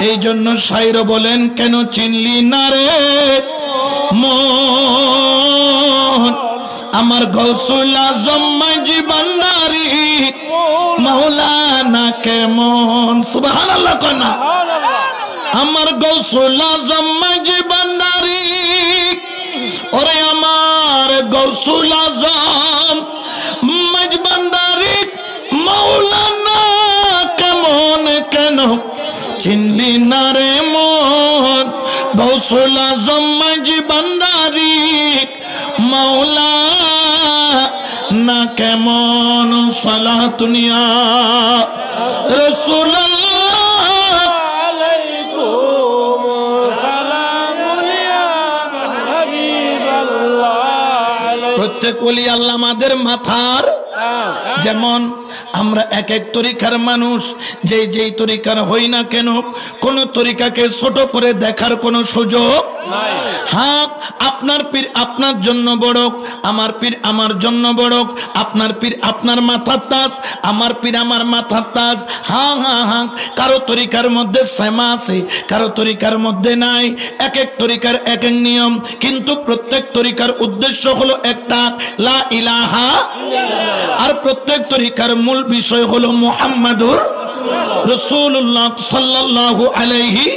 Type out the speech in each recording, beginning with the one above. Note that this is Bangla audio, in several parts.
এই জন্য শায়র বলেন কেন চিনলি না রে মন আমার গৌসুল আজম মাঝি ভান্ডারী মাওলানা কেমন সুবহানাল্লাহ কনা আমার গৌসুল আজম মাঝি ভান্ডারী ওরে আমার গৌসুল আজম মাঝি ভান্ডারী মাওলানা কেমন কেন চিনলি না রে মন গৌসুল আজম মাঝি ভান্ডারী মাওলানা কেমন সালাতুন ইয়া রাসূলুল্লাহ আলাইকুম সালামুন ইয়া হাবিবাল্লাহ প্রত্যেক ওলি আল্লাহ আমাদের মাথার যেমন আমরা এক এক তরিকার মানুষ যেই তরিকার হই না কেন কোন তরিকাকে ছোট করে দেখার কোনো সুযোগ নাই হ্যাঁ আপনার পীর আপনার জন্য বড় আমার পীর আমার জন্য বড় আপনার পীর আপনার মাথার তাজ আমার পীর আমার মাথার তাজ হ্যাঁ হ্যাঁ হ্যাঁ কারো তরিকার মধ্যে সেমা আছে কারো তরিকার মধ্যে নাই এক এক তরিকার এক এক নিয়ম কিন্তু প্রত্যেক তরিকার উদ্দেশ্য হলো একটা লা ইলাহা আর প্রত্যেক তরিকার মূল বিষয় হলো মুহাম্মাদুর রাসূলুল্লাহ সাল্লাল্লাহু আলাইহি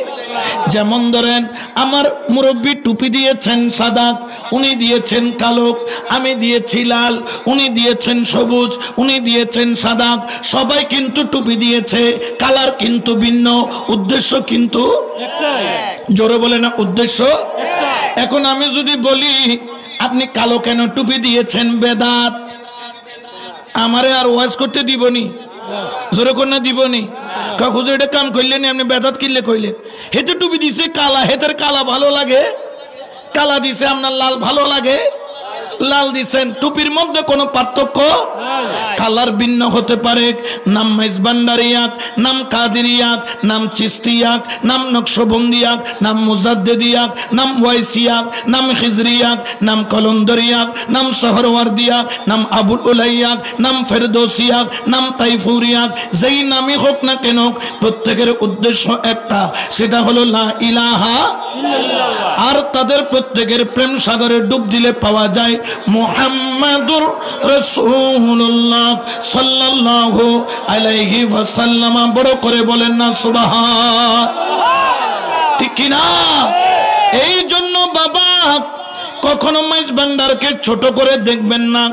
যেমন ধরেন আমার মুরব্বী টুপি দিয়েছেন সাদা উনি দিয়েছেন কালো আমি দিয়েছি লাল উনি দিয়েছেন সবুজ উনি দিয়েছেন সাদা সবাই কিন্তু টুপি দিয়েছে কালার কিন্তু ভিন্ন উদ্দেশ্য কিন্তু একটাই জোরে বলে না উদ্দেশ্য একটাই এখন আমি যদি বলি আপনি কালো কেন টুপি দিয়েছেন বেদাত আমারে আর ওয়াজ করতে দিবনি জোরে কোন না দিবনি হুজুর এটা কাম করলেন আপনি বেদাত কিনলে কইলেন হেতে টুপি দিছে কালা হেতের কালা ভালো লাগে কালা দিছে আপনার লাল ভালো লাগে লাল দিছেন টুপির মধ্যে কোনো পার্থক্য কালার ভিন্ন হতে পারে নাম মেজবান্ডারিয়াক নাম কাদেরিয়াক নাম চিস্তিয়াক নাম নকশবন্দিয়াক নাম মুজাদ্দিদিয়াক নাম ওয়াইসিয়াক নাম খিজরিয়াক নাম কলন্দরিয়াক নাম সহরওয়ার্দিয়াক নাম আবুল উলাইয়াক নাম ফেরদৌসিয়াক নাম তাইফুরিয়াক যেই নামই হোক না কেন প্রত্যেকের উদ্দেশ্য একটা সেটা হলো লা ইলাহা ইল্লাল্লাহ আর তাদের প্রত্যেকের প্রেম সাগরে ডুব দিলে পাওয়া যায় মুহাম্মাদুর রাসূলুল্লাহ সাল্লাল্লাহু আলাইহি ওয়াসাল্লাম বড় করে বলেন না সুবহানাল্লাহ ঠিক কি না এই জন্য বাবা কখনো মাইজ ভান্ডারকে ছোট করে দেখবেন না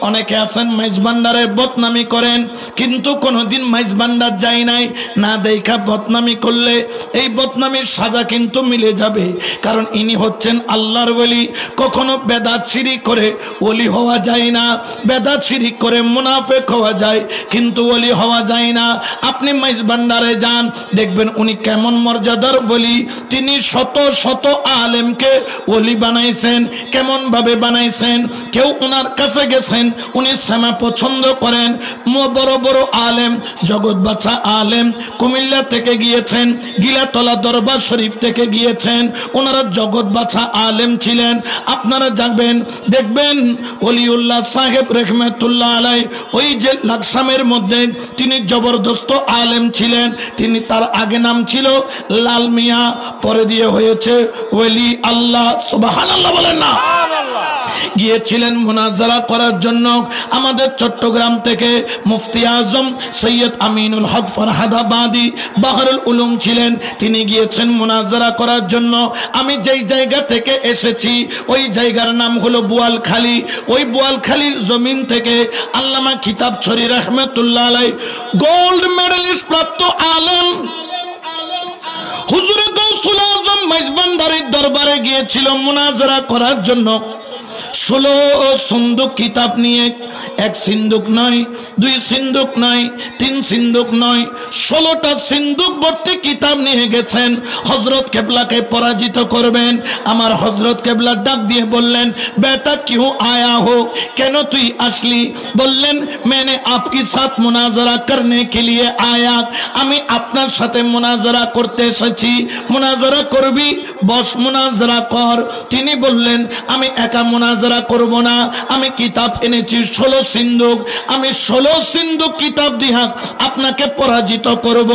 অনেকে আছেন মাইজ ভান্ডারে বদনামি করেন কিন্তু কোনোদিন মাইজ ভান্ডার যায় নাই না দেখা বদনামি করলে এই বদনামির সাজা কিন্তু মিলে যাবে কারণ ইনি হচ্ছেন আল্লাহর ওলি কখনো বেদাত শিরিক করে ওলি হওয়া যায় না বেদাত শিরিক করে মুনাফিক হওয়া যায় কিন্তু ওলি হওয়া যায় না আপনি মাইজ ভান্ডারে যান দেখবেন উনি কেমন মর্যাদার ওলি তিনি শত শত আলেমকে ওলি বানাইছেন কেমন ভাবে বানাইছেন কেউ ওনার কাছে গেছেন উনি সেমা পছন্দ করেন বড় বড় আলেম জগৎ বাঁচা আলেম কুমিল্লা থেকে গিয়েছেন গিলাতলা দরবার শরীফ থেকে গিয়েছেন ওনারা জগৎ বাঁচা আলেম ছিলেন আপনারা যাবেন দেখবেন ওলিউল্লাহ সাহেব রহমাতুল্লাহ আলাই ওই যে লাকসামের মধ্যে তিনি জবরদস্ত আলেম ছিলেন তিনি তার আগে নাম ছিল লাল মিয়া পরে দিয়ে হয়েছে ওলি আল্লাহ সুবহানাল্লাহ বলেন না গিয়েছিলেন মুনাজারা করার জন্য আমাদের চট্টগ্রাম থেকে মুফতি আজম সৈয়দ আমিনুল হক ফরহাদাবাদী বাহরুল উলুম ছিলেন তিনি গিয়েছেন মুনাজারা করার জন্য আমি যেই জায়গা থেকে এসেছি ওই জায়গার নাম হলো বোয়ালখালী ওই বোয়ালখালীর জমিন থেকে আল্লামা কিতাব ছড়ি রহমাতুল্লাহ আলাই গোল্ড মেডেলিস্ট প্রাপ্ত আলেম হুজুর গৌসুল আজম মেজবান্ডারির দরবারে গিয়েছিল মুনাজারা করার জন্য 16 সিন্দুক কিতাব নিয়ে এক সিন্দুক নয় দুই সিন্দুক নয় তিন সিন্দুক নয় 16টা সিন্দুক ভর্তি কিতাব নিয়ে গেছেন হযরত কেবলাকে পরাজিত করবেন আমার হযরত কেবলা ডাক দিয়ে বললেন বেটা क्यों आया हो কেন তুই আসলি বললেন मैंने आपके साथ मुनाजरा करने के लिए आया আমি আপনার সাথে মুনাজারা করতে এসেছি মুনাজারা করবি বস মুনাজারা কর তিনি বললেন আমি একা মুনাজারা মুনাজারা করব না। আমি কিতাব এনেছি 16 সিন্ধুক। আমি 16 সিন্ধুক কিতাব দিয়া আপনাকে পরাজিত করব।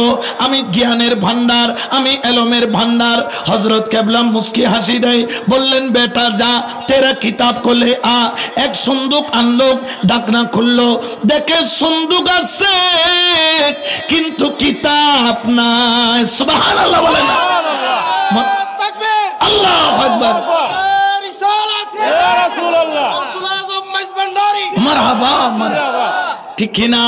আমি জ্ঞানের ভান্ডার, আমি এলমের ভান্ডার। হযরত কেবলা মুস্কি হাসি দেয়, বললেন বেটা যা, তেরা কিতাব কোলে আ। এক সিন্ধুক আনলো, ঢাকনা খুললো, দেখে সিন্ধুক আছে কিন্তু কিতাব নাই। সুবহানাল্লাহ বলেন না? আল্লাহু আকবার। মারহাবা মারহাবা, ঠিক কিনা?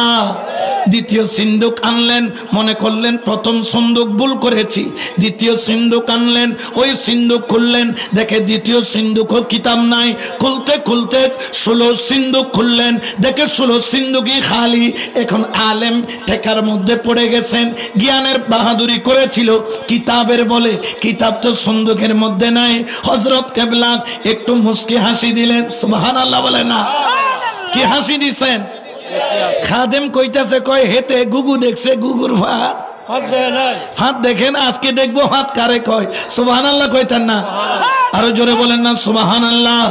দ্বিতীয় সিন্ধুক আনলেন, মনে করলেন প্রথম সিন্ধুক ভুল করেছি। দ্বিতীয় সিন্ধুক আনলেন, ওই সিন্ধুক খুললেন, দেখে দ্বিতীয় সিন্ধুকও কিতাব নাই। খুলতে খুলতে 16 সিন্ধুক খুললেন, দেখে 16 সিন্ধুকই খালি। এখন আলেম ঠেকার মধ্যে পড়ে গেছেন। জ্ঞানের বাহাদুরি করেছিল কিতাবের বলে, কিতাব তো সিন্ধুকের মধ্যে নাই। হযরত কেবলা একটু মুস্কি হাসি দিলেন। সুবহানাল্লাহ বলে না? কি হাসি দিছেন? খাদেম কইতাছে, কয় হেতে গুগু দেখছে, গুগুর হাত দেখেন, আজকে দেখবো হাত কারে কয়। সুবহানাল্লাহ কইতেন না? আরো জোরে বলেন না সুবহানাল্লাহ।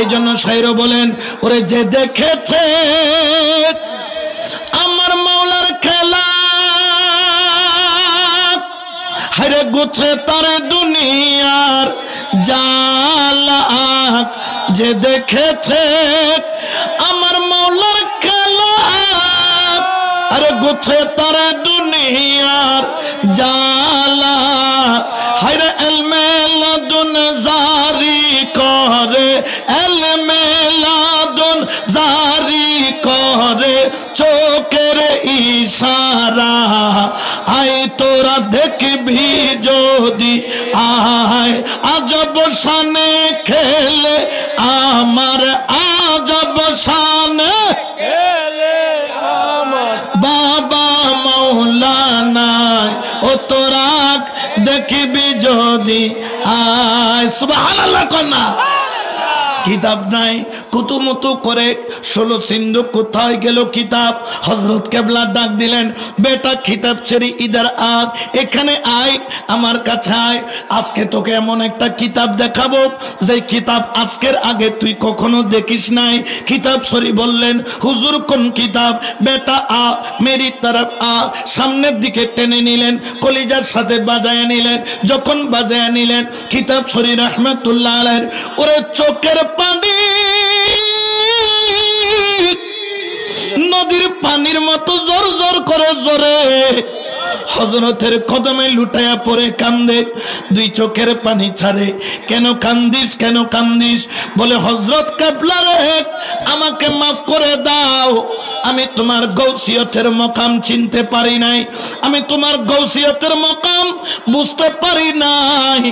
এই জন্য শায়র বলেন, ওরে যে দেখেছে আমার মাওলার খেলা, হায়রে গুছে তার দুনিয়ার জালা। যে দেখেছে আমার মাওলার খেলা, আরে গুছে তার দুনিয়ার জালা। হায়রে এলমে লাদুন জারি করে, এলমে লাদুন জারি করে, চোখের ইশারা। আয় তোরা দেখবি যদি, আয় আজব শানে খেলে আমার, আজব শানে বাবা মাওলানা। ও তোরা দেখবি যদি, আয়। সুবহানাল্লাহ কন্যা। কিতাব নাই, কুতুমুতু করে 16 সিন্ধুক কোথায় গেল কিতাব? হযরত কেবলা ডাক দিলেন, বেটা কিতাব ছেড়ে ইধার আ, এখানে আয়, আমার কাছে আয়। আজকে তোকে এমন একটা কিতাব দেখাবো যে কিতাব আজকের আগে তুই কখনো দেখিস নাই। কিতাব সরি বললেন, হুজুর কোন কিতাব? বেটা আ, মেরি তরফ আ। সামনের দিকে টেনে নিলেন, কলিজার সাথে বাজায় নিলেন। যখন বাজায় নিলেন, কিতাব সরি রাহমাতুল্লাহ আলাইহির ওরে চোখের পানি নদীর পানির মতো জোর জোর করে জোরে হযরতের কদমে লুটায়া পড়ে কান্দে। দুই চোখের পানি ছাড়ে। কেন কান্দিস, কেন কান্দিস? বলে হযরত কেবলা রে, আমাকে মাফ করে দাও। আমি তোমার গৌসিয়তের মকাম চিনতে পারি নাই, আমি তোমার গৌসিয়তের মকাম বুঝতে পারি নাই।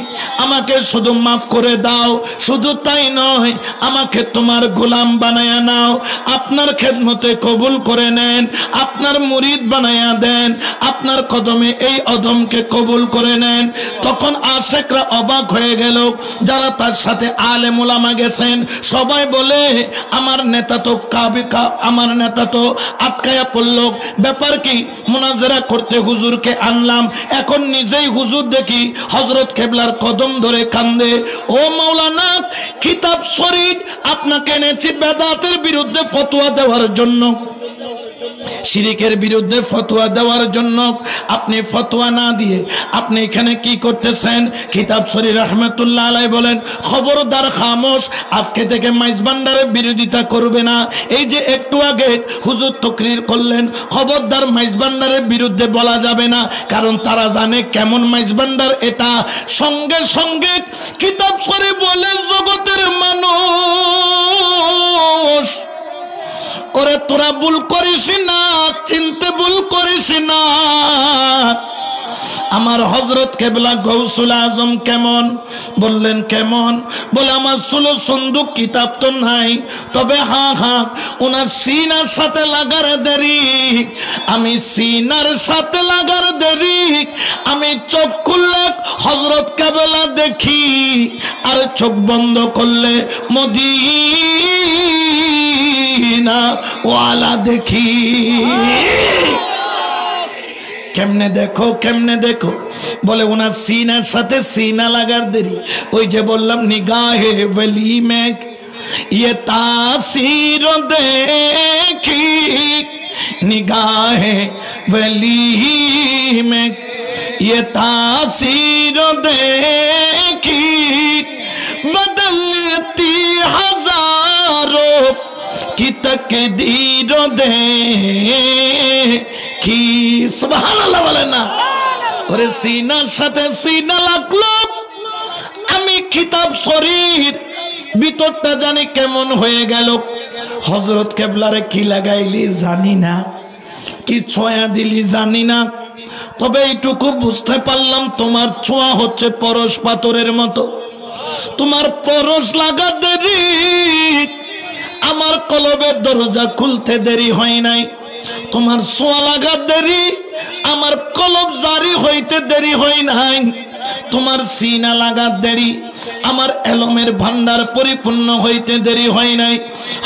আমাকে শুধু মাফ করে দাও। শুধু তাই নয়, আমাকে তোমার গোলাম বানায়া নাও, আপনার খেদমতে কবুল করে নেন, আপনার মুরিদ বানায়া দেন, আপনার কদমে এই অধমকে কবুল করে নেন। তখন আশেকরা অবাক হয়ে গেল, যারা তার সাথে আলেম উলামা গেছেন। সবাই বলে, আমার নেতা তো আমার নেতা তো আটকায়া পড়ল। ব্যাপার কি? মুনাজারা করতে হুজুরকে আনলাম, এখন নিজেই হুজুর দেখি হযরত কেবলার কদম ধরে কান্দে। ও মাওলানা, কিতাব শরীফ আপনাকে এনেছি বেদাতের বিরুদ্ধে ফতোয়া দেওয়ার জন্য, শিরিকের বিরুদ্ধে ফতোয়া দেওয়ার জন্য। আপনি ফতোয়া না দিয়ে আপনি এখানে কি করতেছেন? কিতাব শরীফ রাহমাতুল্লাহ আলাইহি বলেন, খবরদার খামোশ, আজকে থেকে মাইজ ভান্ডারের বিরোধিতা করবে না। এই যে একটু আগে হুজুর তাকরীর করলেন, খবরদার মাইজ ভান্ডারের বিরুদ্ধে বলা যাবে না, কারণ তারা জানে কেমন মাইজ ভান্ডার এটা। সঙ্গে সঙ্গে কিতাব শরীফ বলে, জগতের মানুষ, ওরে তোরা ভুল করিস না, চিনতে ভুল করিস না। আমার হযরত কেবলা গৌসুল আজম কেমন? বললেন কেমন? বলে আমার 16 সিন্ধুক কিতাব তো নাই, তবে হ্যাঁ হ্যাঁ ওনার সিনার সাথে লাগার দেরি, আমি সিনার সাথে লাগার দেরি, আমি চোখ খুললে হযরত কেবলা দেখি, আর চোখ বন্ধ করলে মদিনা ওয়ালা দেখি। কেমনে দেখো, কেমনে দেখো? বলে ওনার সিনার সাথে সিনা লাগার দেরি। ওই যে বললাম, নিগাহে ওলি মে ये तासीर देखी निगाहे वली में, ये तासीर देखी बदलती हजारों की तकदीर देखी। सुभान अल्लाह बोलेन ना। ওরে সিনার সাথে সিনা লাগলো, আমি কিতাব শরীফ ভিতরটা জানি কেমন হয়ে গেল। হযরত কেবলারে কি লাগাইলি জানি না, কি ছোঁয়া দিলি জানি না, তবে এইটুকু বুঝতে পারলাম তোমার ছোঁয়া হচ্ছে পরশ পাথরের মতো। তোমার পরশ লাগা দেরি, আমার কলবের দরজা খুলতে দেরি হয় নাই। তোমার ছোঁয়া লাগা দেরি, আমার কলব জারি হইতে দেরি হয় নাই। তোমার সিনা লাগা দেরি, আমার এলমের ভান্ডার পরিপূর্ণ হইতে দেরি হয় নাই।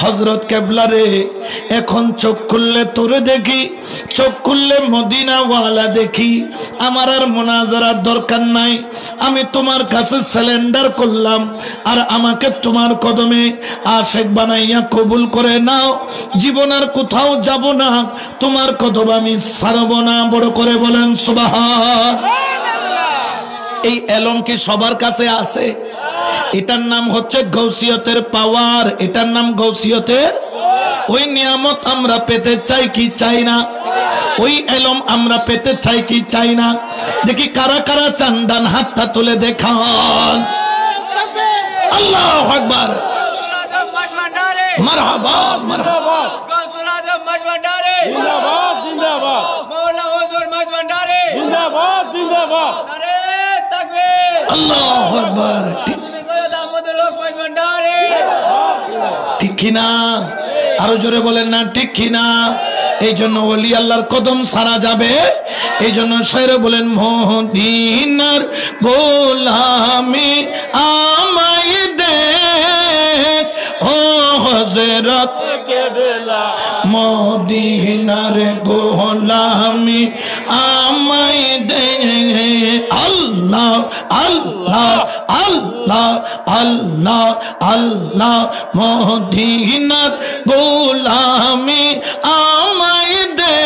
হযরত কেবলা রে, এখন চোখ খুললে তোরে দেখি, চোখ খুললে মদিনা ওয়ালা দেখি। আমার আর মুনাজারার দরকার নাই, আমি তোমার কাছে সারেন্ডার করলাম, আর আমাকে তোমার কদমে আশিক বানাইয়া কবুল করে নাও। জীবন আর কোথাও যাব না, তোমার কদম আমি ছাড়ব না। বড় করে বলেন সুবহান। এই এলম কি সবার কাছে আছে? এটার নাম হচ্ছে গৌসিয়তের পাওয়ার, এটার নাম গৌসিয়তের। ওই নিয়ামত আমরা পেতে চাই কি চাই না? ওই এলম আমরা পেতে চাই কি চাই না? দেখি কারা কারা চান, ডান হাতটা তুলে দেখান। আল্লাহু আকবার, মারহাবা মারহাবা। जिंदाबाद जिंदाबाद, मौला हुजूर मज भंडारी जिंदाबाद जिंदाबाद, नारे तकबीर, আল্লাহু আকবার। सैयद अहमद लोग मज भंडारी। ঠিক কিনা? আরো জোরে বলেন না ঠিক কিনা? এই জন্য ওলি আল্লাহর কদম সারা যাবে। এই জন্য শায়রে বলেন, মদিনার গোলামি আমায় দে ও হযরত केबला, মদিনার গোলামি আমায় দে। আল্লাহ আল্লাহ আল্লাহ আল্লাহ আল্লাহ, মদিনার গোলামি আমায় দে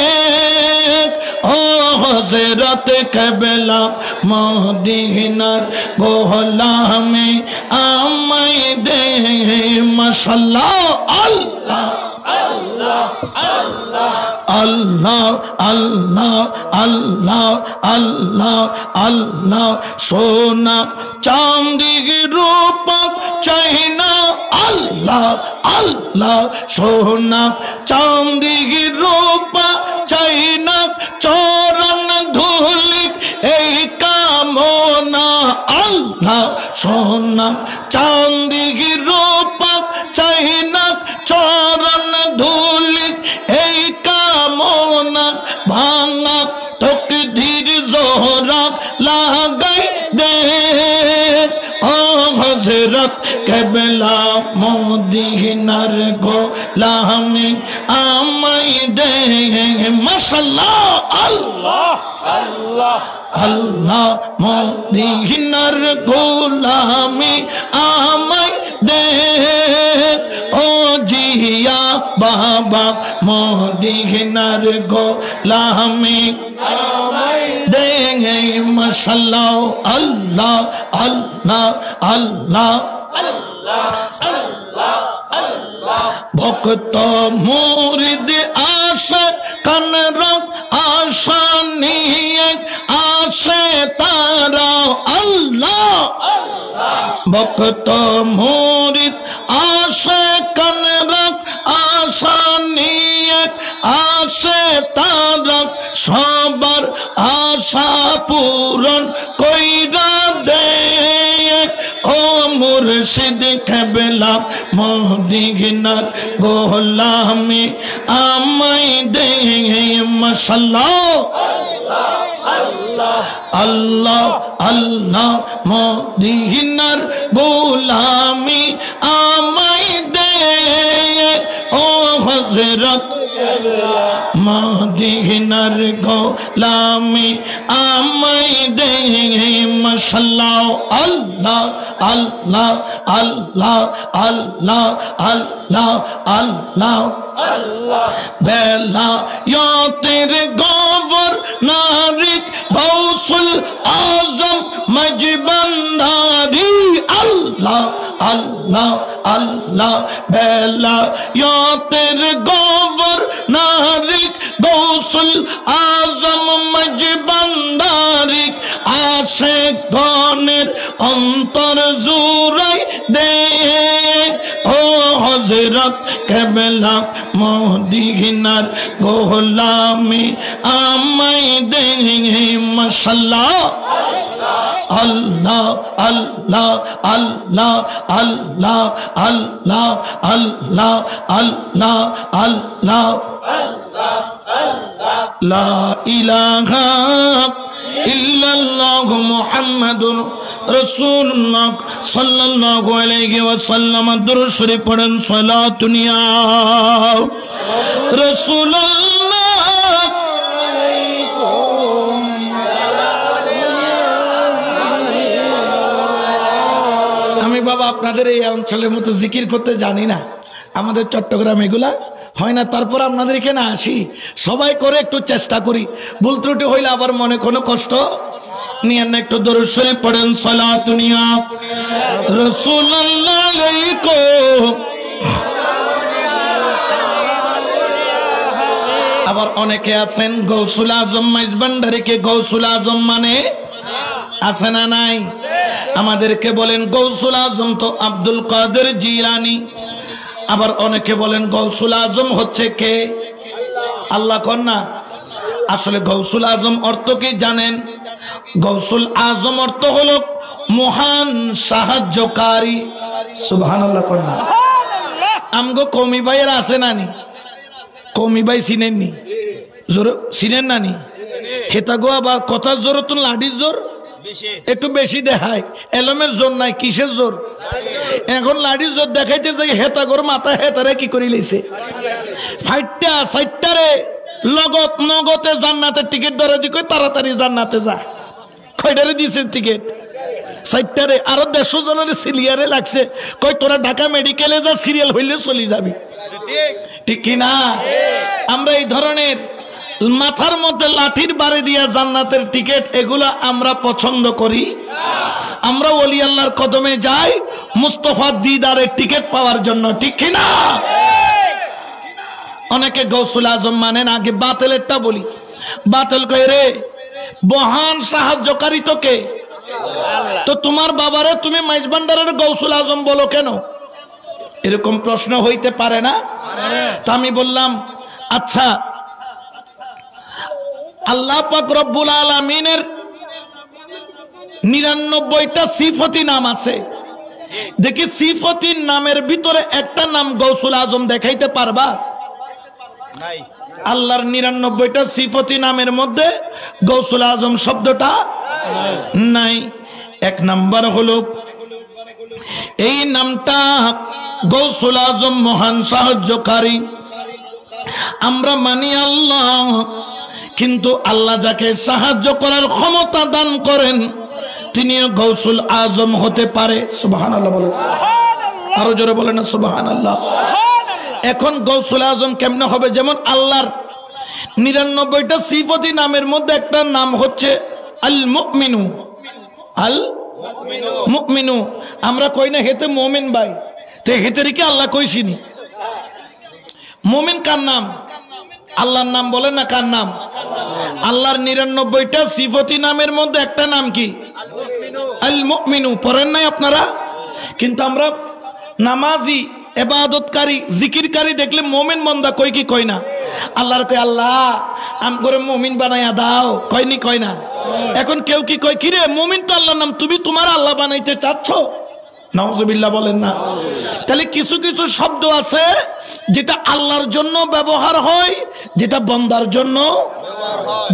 ও হযরত কেবলা, মদিনার গোলামি আমায় দে। মাশাআল্লাহ, আল্লাহ আল্লাহ আল্লাহ আল্লাহ আল্লাহ আল্লাহ। সোনা চাঁদি রূপক চাই না, আল্লাহ আল্লাহ। সোনা চাঁদি রূপা চাই না, চরণ ধুলিক এই কামনা, আল্লাহ। সোনা চাঁদি রূপা চাই না, চরণ ধুলিক এই কামনা, ভাঙা তকদীর জোহরা লাগাই দে ও হযরত কেবলা, মদিনার গোলামি আমায় দে। মাশাআল্লাহ, আল্লাহ अल्लाह আল্লাহ, মদিনার গোলামি আমায় দে ও জিয়া বাবা, মদিনার গোলামি দে। মাশাআল্লাহ, আল্লাহ আল্লাহ আল্লাহ ভক্ত মুরিদ আশা কানরক আশা নিয়ে আসে তারা, আল্লাহ। ভক্ত মুরিদ আশা কানরক আশা নিয়ে আসে তারা, সবার আশা পূরণ কইরা দে ও মুর্শিদ কেবলা, মদিনার গোলামি আমায় দে। মাশাআল্লাহ, আল্লাহ আল্লাহ, মদিনার গোলামি আমায় দে ও হযরত মদিনার গোলামি আমায় দে। মাশাআল্লাহ আল্লাহ আল্লাহ আল্লাহ আল্লাহ আল্লাহ আল্লাহ বেলায়েতের গভর্নর গৌসুল আজম মজবন্দারি আল্লাহ আল্লাহ আল্লাহ বেলায়েতের গভর্নর গৌসুল আজম মজবন্দারি আশিকগণের অন্তর জুড়াই দে ও হযরত কেবলা মদিনার গোলামি আমায় দে মাশাআল্লাহ আল্লাহ আল্লাহ আল্লাহ আল্লাহ আল্লাহ আল্লাহ আল্লাহ আল্লাহ লা ইলাহা ইল্লাল্লাহু মুহাম্মাদুর রাসূলুল্লাহ সাল্লাল্লাহু আলাইহি ওয়াসাল্লাম দুরূদ শরীফ পড়েন সালাতুন ইয়া রাসূলুল্লাহ আমি বাবা আপনাদের এই অঞ্চলের মতো জিকির করতে জানি না, আমাদের চট্টগ্রাম এগুলা হয় না, তারপর আপনাদের এখানে আসি, সবাই করে একটু চেষ্টা করি, ভুল ত্রুটি হইলে আবার মনে কোনো কষ্ট নিয়ে না, একটু দরুদ শরীফ পড়েন সালাতুন ইয়া রাসূলুল্লাহ আলাইকুম। আবার অনেকে আছেন গৌসুল আজম মাইজভান্ডারীকে গৌসুল আজম মানে আছে না নাই? আমাদেরকে বলেন গৌসুল আজম তো আব্দুল কাদের জিলানী। আবার অনেকে বলেন গৌসুল আজম হচ্ছে কে? আল্লাহ কন্যা। আসলে গৌসুল আজম অর্থ কি জানেন? গৌসুল আজম অর্থ হলো মহান সাহায্যকারী। সুবহানাল্লাহ কন্যা। আমগো কৌমি ভাইয়ের আছে নানি? কৌমি ভাই চিনেননি? জোর চিনেন নানি? হেতাগো আবার কথা জোর তো লাঠির জোর একটু বেশি দেখায়, এলমের জোর নাই, কিসের জোর? এখন লাঠির জোর দেখাইতে যাই হেতাগোর মাথা হেতারে কি করি লইছে ফাইটটা সাইটটারে লগত নগতে জান্নাতের টিকিট ধরে দি কই তাড়াতাড়ি জান্নাতে যা। কয়টারে দিয়েছে টিকিট? সাইটটারে। আরো 150 জনের সিরিয়ালে লাগছে, কই তোরা ঢাকা মেডিকেলে যা, সিরিয়াল হইলে চলে যাবি। ঠিক কি না? আমরা এই ধরনের মাথার মধ্যে লাঠির বাড়ি দিয়া জান্নাতের টিকিট এগুলা আমরা পছন্দ করি। আমরা ওলি আল্লাহর কদমে যাই মুস্তাফা দিদারের টিকিট পাওয়ার জন্য। ঠিক কি না? অনেকে গৌসুল আজম মানেন। আগে বাতিলেরটা বলি। বাতিল কই রে মহান সাহায্যকারী তো কে? তো তোমার বাবারে তুমি মাইজভান্ডারের গৌসুল আজম বলো কেন? এরকম প্রশ্ন হইতে পারে না? তো আমি বললাম আচ্ছা, আল্লাহ পাক রব্বুল আলামিনের 99টা সিফতি নাম আছে। দেখি সিফতির নামের ভিতরে একটা নাম গৌসুল আজম দেখাইতে পারবা? নাই। আল্লাহর 99টা সিফতি নামের মধ্যে গৌসুল আজম শব্দটা নাই। এক নাম্বার হলো এই নামটা গৌসুল আজম মহান সাহায্যকারী। আমরা মানি আল্লাহ, কিন্তু আল্লাহ যাকে সাহায্য করার ক্ষমতা দান করেন তিনিও গৌসুল আজম হতে পারে। সুবহানাল্লাহ বলেন, আরো জোরে বলেন না সুবহানাল্লাহ। এখন গৌসুল আজম কেমনে হবে? যেমন আল্লাহর 99টা সিফতি নামের মধ্যে একটা নাম হচ্ছে আল মুমিনু। আল মুমিনু আমরা কই না হেতে মুমিন ভাই, তো হেতে রেখে আল্লাহ কইছিনি। মুমিন কার নাম? আল্লাহর নাম বলেন না, কার নাম? আল্লাহর 99টা সিফতি নামের মধ্যে একটা নাম কি? আল মুমিনু। পড়েন নাই আপনারা? কিন্তু আমরা নামাজি, ইবাদতকারী, জিকিরকারী দেখলে মুমিন বান্দা কই কি কই না? আল্লাহর কই আল্লাহ আম করে মুমিন বানাইয়া দাও, কইনি কই না? এখন কেউ কি কই কি রে মুমিন তো আল্লাহর নাম, তুমি তোমার আল্লাহ বানাইতে চাচ্ছ? নাউজুবিল্লাহ বলেন না। তাহলে কিছু কিছু শব্দ আছে যেটা আল্লাহর জন্য ব্যবহার হয়, যেটা বান্দার জন্য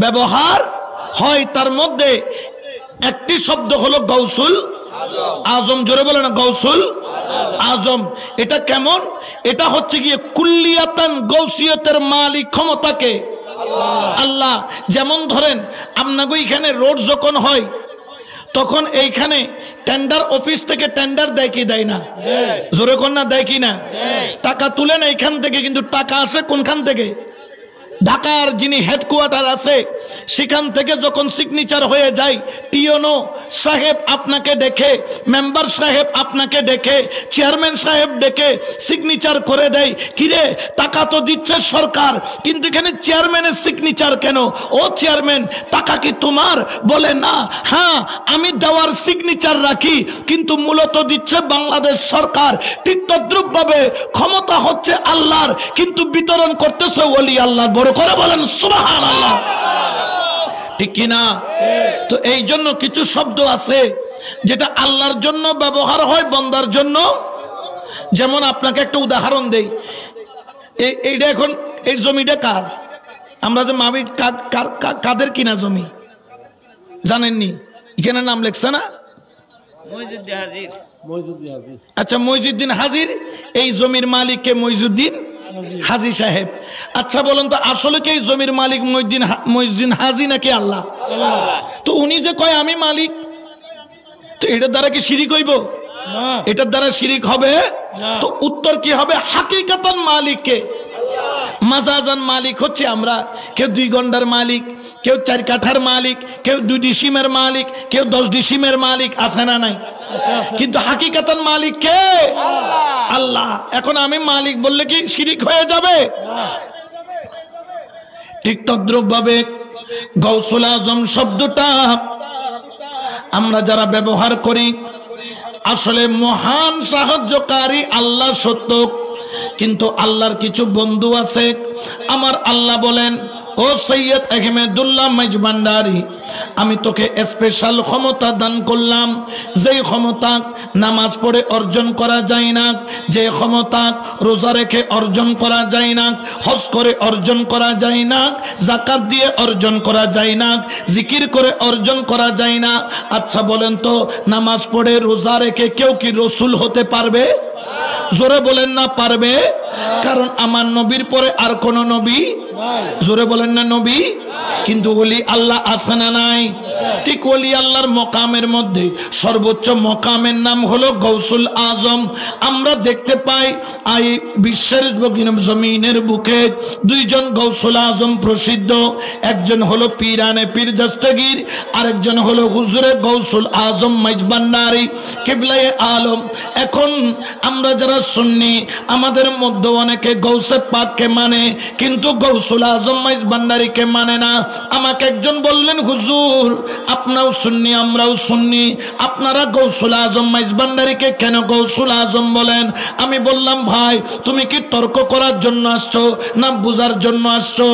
ব্যবহার হয়। তার মধ্যে একটি শব্দ হলো গৌসুল আজম। জোরে বলে না গৌসুল আজম। এটা কেমন? এটা হচ্ছে গিয়ে কুল্লিয়াতান গৌসিয়তের মালিক ক্ষমতাকে আল্লাহ। যেমন ধরেন আপনাকে এখানে রোড যখন হয় তখন এইখানে টেন্ডার অফিস থেকে টেন্ডার দেয় কি দেয় না? জোরে কন্যা দেয় কি না? টাকা তুলেন এইখান থেকে, কিন্তু টাকা আসে কোনখান থেকে? ঢাকার যিনি হেডকোয়ার্টার আছে সেখান থেকে যখন সিগনেচার হয়ে যায়, টিওনো সাহেব আপনাকে ডেকে, মেম্বার সাহেব আপনাকে ডেকে, চেয়ারম্যান সাহেব ডেকে সিগনেচার করে দেয়। কিরে, টাকা তো দিচ্ছে সরকার, কিন্তু এখানে চেয়ারম্যানের সিগনেচার কেন? ও চেয়ারম্যান, টাকা কি তোমার? বলে না। হ্যাঁ, আমি দেওয়ার সিগনেচার রাখি, কিন্তু মূলত দিচ্ছে বাংলাদেশ সরকার। ঠিক তদ্রুপভাবে ক্ষমতা হচ্ছে আল্লাহর, কিন্তু বিতরণ করতেছে ওলি আল্লাহ। বড় করে বলেন সুবহানাল্লাহ। ঠিক কিনা? তো এই জন্য কিছু শব্দ আছে যেটা আল্লাহর জন্য ব্যবহার হয়, বান্দার জন্য। যেমন আপনাকে একটা উদাহরণ দেই, এইটা এখন এই জমিটা কার? আমরা যে মাবি কাদের কিনা জমি জানেননি? এখানে নাম লেখছে না, আচ্ছা মইজুদ্দিন হাজির। এই জমির মালিক কে? মইজুদ্দিন হাজি সাহেব। আচ্ছা বলুন তো, আসলে কি এই জমির মালিক মইজুদ্দিন হাজি নাকি আল্লাহ? তো উনি যে কয় আমি মালিক, তো এটার দ্বারা কি শিরিক হইব? এটার দ্বারা শিরিক হবে? তো উত্তর কি হবে? হাকিকাতান মালিক কে? মাজাজান মালিক হচ্ছে আমরা। কেউ 2 গন্ডার মালিক, কেউ 4 কাঠার মালিক, কেউ 2 ডিসিমের মালিক, কেউ 10 ডিসিমের মালিক, আছে না নাই? কিন্তু হাকিকাতান মালিক কে? আল্লাহ। এখন আমি মালিক বললে কি শিরিক হয়ে যাবে? ঠিক তদ্রুপভাবে গৌসুল আজম শব্দটা আমরা যারা ব্যবহার করি, আসলে মহান সাহায্যকারী আল্লাহ সত্য, কিন্তু আল্লাহর কিছু বন্ধু আছে। আমার আল্লাহ বলেন, ও সৈয়দ আহমেদুল্লাহ মাইজভান্ডারী, আমি তোকে স্পেশাল ক্ষমতা দান করলাম, যেই ক্ষমতা নামাজ পড়ে অর্জন করা যায় না, যে ক্ষমতা রোজা রেখে অর্জন করা যায় না, হজ করে অর্জন করা যায় না, যাকাত দিয়ে অর্জন করা যায় না, জিকির করে অর্জন করা যায় না। আচ্ছা বলেন তো, নামাজ পড়ে রোজা রেখে কেউ কি রসুল হতে পারবে? জোরে বলেন না পারবে। কারণ আমার নবীর পরে আর কোন নবী, জোরে বলেন না নবী। কিন্তু ওলি আল্লাহ আছে না নাই? ঠিক ওলি আল্লাহর মকামের মধ্যে সর্বোচ্চ মকামের নাম হলো গৌসুল আজম। আমরা দেখতে পাই এই বিশ্বের জমিনের বুকে 2 জন গৌসুল আজম প্রসিদ্ধ। একজন হলো পীরানে পীর দস্তগীর, আরেকজন হলো হুজুরে গৌসুল আজম মাইজভান্ডারী কিবলায়ে আলম। এখন আমরা যারা সুন্নি, আমাদের মধ্যে অনেকে গৌসে পাককে মানে, কিন্তু গৌসুল আজম মাইজভান্ডারীকে মানে না। আমাকে একজন বললেন, হুজুর আপনারাও সুন্নি আমরাও সুন্নি, আপনারা গৌসুল আজম মাইজভান্ডারীকে কেন গৌসুল আজম বলেন? আমি বললাম, ভাই তুমি কি তর্ক করার জন্য আসছো না বুঝার জন্য আসছো?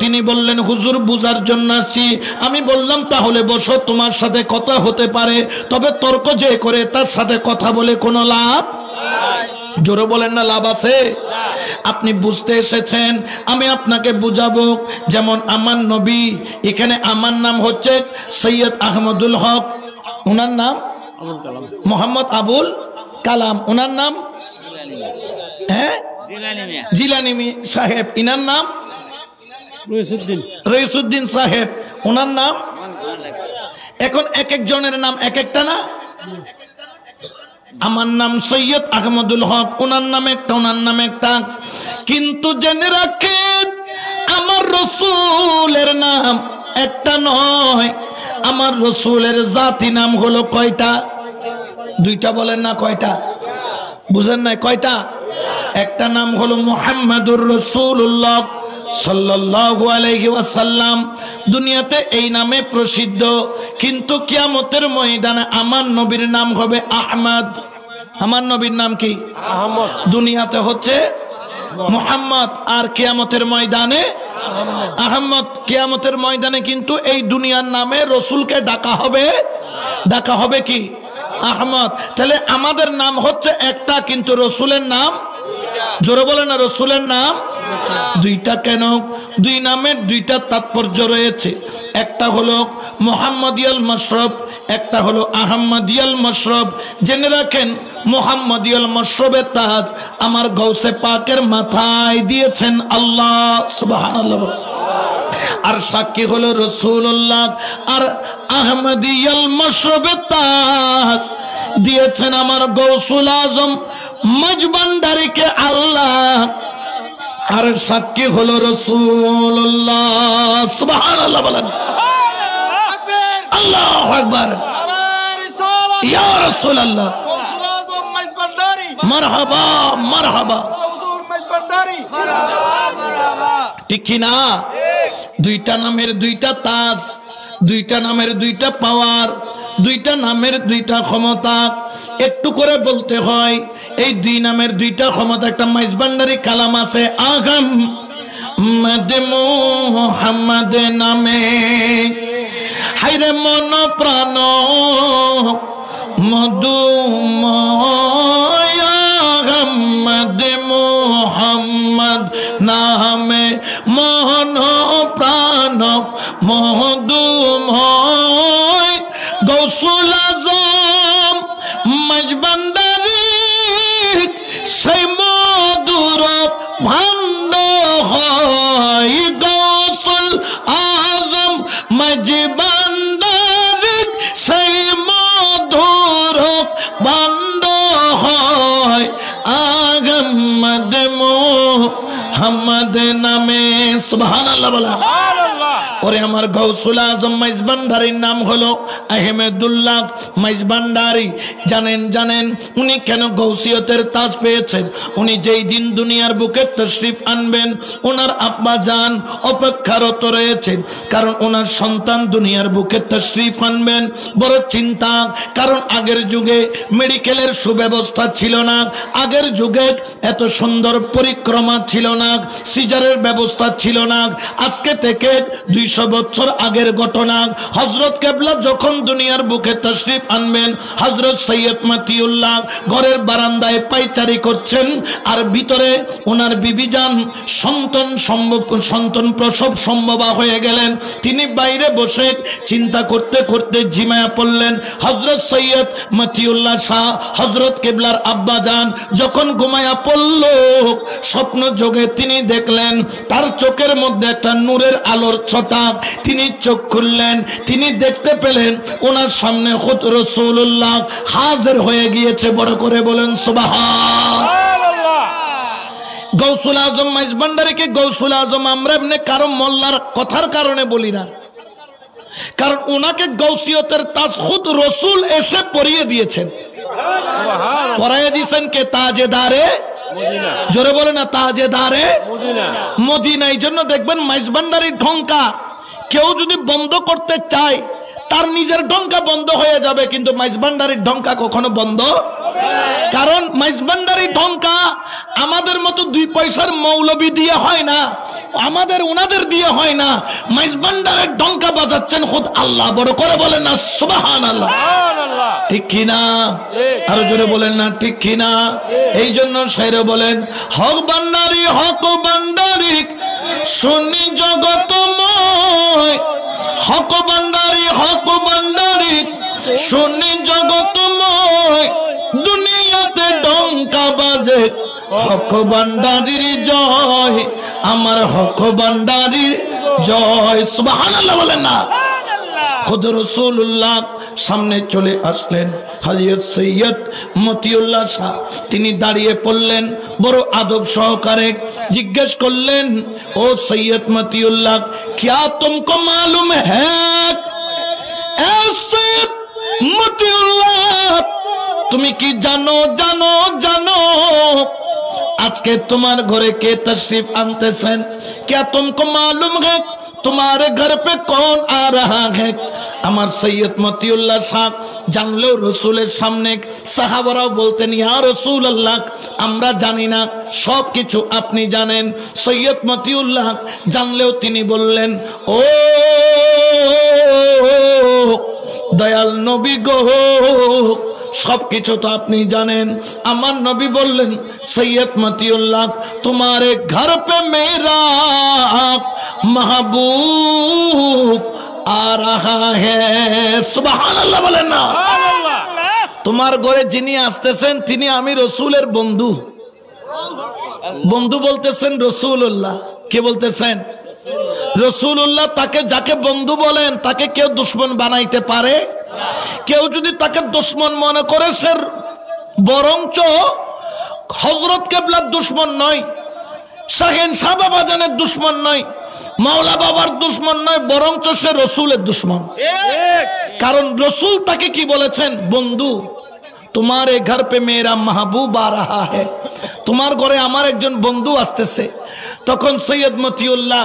তিনি বললেন, হুজুর বুঝার জন্য আসছি। আমি বললাম, তাহলে বসো, তোমার সাথে কথা হতে পারে, তবে তর্ক যে করে তার সাথে কথা বলে কোনো লাভ? জোরে বলেন না লাভ আছে? আপনি বুঝতে এসেছেন, আমি আপনাকে বুঝাবো। যেমন আমার নবী, এখানে আমার নাম হচ্ছে সৈয়দ আহমদুল হক, ওনার নাম মোহাম্মদ আবুল কালাম, ওনার নাম জিলানি সাহেব, ইনার নাম রইসুদ্দিন সাহেব, ওনার নাম। এখন এক একজনের নাম এক একটা না? আমার নাম সৈয়দ আহমদুল হক, ওনার নাম একটা, ওনার নাম একটা। কিন্তু জেনে রাখেন, আমার রসুলের নাম একটা নয়। আমার রসুলের জাতি নাম হলো কয়টা? 2টা বলেন না, কয়টা? বুঝেন নাই কয়টা? একটা নাম হলো মুহাম্মাদুর রাসূলুল্লাহ সাল্লাল্লাহু আলাইহি ওয়াসাল্লাম, দুনিয়াতে এই নামে প্রসিদ্ধ। কিন্তু কিয়ামতের ময়দানে আমার নবীর নাম হবে আহমদ। আমার নবীর নাম কি? আহমদ। দুনিয়াতে হচ্ছে মুহাম্মদ, আর কিয়ামতের ময়দানে আহমদ। কিয়ামতের ময়দানে কিন্তু এই দুনিয়ার নামে রসুলকে ডাকা হবে কি? আহমদ। তাহলে আমাদের নাম হচ্ছে একটা, কিন্তু রসুলের নাম, জোরে বলে না, রসুলের নাম 2টা। কেন? 2 নামের 2টা তাৎপর্য রয়েছে। একটা হলো মুহাম্মাদিয়াল মাশরাব, একটা হলো আহমদিয়াল মাশরাব। জেনে রাখেন, মুহাম্মাদিয়াল মাশরাবের তাজ আমার গৌসে পাকের মাথায় দিয়েছেন আল্লাহ, সুবহানাল্লাহ। আর সাক্ষী হলো রাসূলুল্লাহ। আর আহমদিয়াল মাশরাবে তাজ দিয়েছেন আমার গৌসুল আজম মজবান্ডারিকে আল্লাহ। আর সাক্ষী হলো রাসূলুল্লাহ। সুবহানাল্লাহ বলেন, আল্লাহু আকবার, ইয়া রাসূলুল্লাহ, মারহাবা মারহাবা। ঠিক কি না? দুইটা নামের দুইটা তাজ, দুইটা নামের দুইটা পাওয়ার, দুইটা নামের দুইটা ক্ষমতা। একটু করে বলতে হয়, এই দুই নামের দুইটা ক্ষমতা। একটা মাইজবান্ডারি কালাম আছে, আগাম মদে মুহাম্মদ নামে হাইরে মন প্রাণ মধুময়, আগাম মুহাম্মদ নামে মন প্রাণ মধুময়। গৌসুল আজম মজবান্ডারি সেই মধুর ভান্ড হয়। গৌসুল আজম মজবান্ডারি সেই মধুর ভান্ড হয়। আহমদ মুহাম্মদ নামে। সুবহানাল্লাহ বলা। ওরে আমার গৌসুল আজম মাইজবান্ডারির নাম হলো আহমেদুল্লাহ মাইজবান্ডারি। জানেন উনি কেন গৌসিয়তের তাজ পেয়েছেন? উনি যেই দিন দুনিয়ার বুকে তশরিফ আনবেন, ওনার আব্বা জান অপেক্ষারত রয়েছেন, কারণ ওনার সন্তান দুনিয়ার বুকে তশরিফ আনবেন। বড় চিন্তা, কারণ আগের যুগে মেডিকেলের সুব্যবস্থা ছিল না, আগের যুগে এত সুন্দর পরিক্রমা ছিল না, সিজারের ব্যবস্থা ছিল না। আজকে থেকে 200 বছর আগের ঘটনা। হযরত কেবলা যখন দুনিয়ার বুকে তশরিফ আনবেন, হযরত সৈয়দ মতিউল্লাহ ঘরের বারান্দায় পায়চারি করছেন, আর ভিতরে ওনার বিবি জান সন্তান প্রসব সম্ভবা হয়ে গেলেন। তিনি বাইরে বসে চিন্তা করতে করতে ঝিমায়া পড়লেন। হযরত সৈয়দ মতিউল্লাহ শাহ হযরত কেবলার আব্বা জান যখন ঘুমায়া পড়ল, স্বপ্ন যোগে তিনি দেখলেন তার চোখের মধ্যে একটা নূরের আলোর ছটা। তিনি চোখ খুললেন, তিনি দেখতে পেলেন ওনার সামনে খুদ রাসূলুল্লাহ হাজির হয়ে গিয়েছে। বড় করে বলেন সুবহানাল্লাহ। গৌসুল আজম মাইজবান্ডারিকে গৌসুল আজম আমরা এমনি কারো মোল্লার কথার কারণে বলি না, কারণ ওনাকে গৌসিয়তের তাজ খুদ রাসূল এসে পরিয়ে দিয়েছেন। পরাইয়ে দিয়েছেন কে? তাজেদারে মদিনা। জোরে বলে না, তাজেদারে মদিনা। এই জন্য দেখবেন মাইজবান্ডারির ঢঙ্কা কেউ যদি বন্ধ করতে চায়, তার নিজের ঢঙ্কা বন্ধ হয়ে যাবে, কিন্তু মাইজবান্ডারির ঢঙ্কা কখনো বন্ধ। কারণ মাইজবান্ডারির ঢঙ্কা আমাদের মতো 2 পয়সার মৌলবি দিয়ে হয় না, আমাদের ওনাদের দিয়ে হয় না। মাইজবান্ডারের ঢঙ্কা বাজাচ্ছেন খুদ আল্লাহ। বড় করে বলেন না সুবহানাল্লাহ। ঠিক কিনা? আরো জোরে বলেন না ঠিক কিনা? এই জন্য শায়রে বলেন, হক বান্ডারি হক বান্ডারি শুনি জগতময়, হক বান্ডারি শুনি জগতময়, দুনিয়াতে ডঙ্কা বাজে হক বান্ডারির জয়, আমার হক বান্ডারির জয়। সুবহানাল্লাহ বলেন না। খুদ রাসূলুল্লাহ সামনে চলে আসলেন। হযরত সৈয়দ মতিউল্লাহ শাহ তিনি দাঁড়িয়ে পড়লেন, বড় আদব সহকারে জিজ্ঞেস করলেন, ও সৈয়দ মতিউল্লাহ, क्या तुमको मालूम है? এ সৈয়দ মতিউল্লাহ, তুমি কি জানো জানো জানো আজকে তোমার ঘরে কে তশরিফ আনতেছেন? क्या तुमको मालूम है तुम्हारे घर पे कौन आ रहा है? আমার সৈয়দ মতিউল্লাহ শাহ জানলেও রসুলের সামনে সাহাবারাও বলতেন, ইয়া রাসূলুল্লাহ, আমরা জানি না, সব কিছু আপনি জানেন। সৈয়দ মতিউল্লাহ জানলেও তিনি বললেন, ও দয়াল নবী গো, সবকিছু তো আপনি জানেন। আমার নবী বললেন, সৈয়দ মতিউল্লাহ, তোমারে ঘর পে মেরা महबूब आ रहा है। सुबहानाल्लाह বলেন না। তোমার ঘরে যিনি আসতেছেন তিনি আমি রসুলের বন্ধু। বন্ধু বলতেছেন রাসূলুল্লাহ। কে বলতেছেন? রাসূলুল্লাহ তাকে যাকে বন্ধু বলেন তাকে কেউ দুশমন বানাইতে পারে? কেউ যদি তাকে দুশমন মনে করে সে বরঞ্চ হযরত কিবলার দুশমন নয়, শাহেন শাহ বাবা জানের দুশমন নয়, মাওলা বাবার দুশমন নয়, বরঞ্চ সে রাসূলের দুশমন। কারণ রাসূল তাকে কি বলেছেন? বন্ধু, তোমারে ঘর পে মেরা মাহবুব আ রাহা है, তোমার ঘরে আমার একজন বন্ধু আসতেছে। তখন সৈয়দ মতিউল্লাহ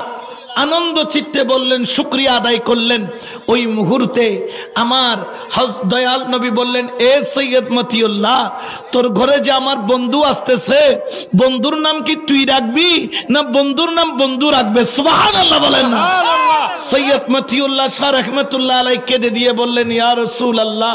আনন্দ চিত্তে বললেন, শুকরিয়া আদায় করলেন। ওই মুহূর্তে আমার দয়াল নবী বললেন, এ সৈয়দ মতিউল্লাহ, তোর ঘরে যে আমার বন্ধু আসতেছে, বন্ধুর নাম কি তুই রাখবি না বন্ধুর নাম বন্ধু রাখবে? সুবহানাল্লাহ বলেন না। সৈয়দ মতিউল্লাহ শাহ রহমতুল্লাহ আলাইহি কেঁদে দিয়ে বললেন, ইয়া রাসূলুল্লাহ,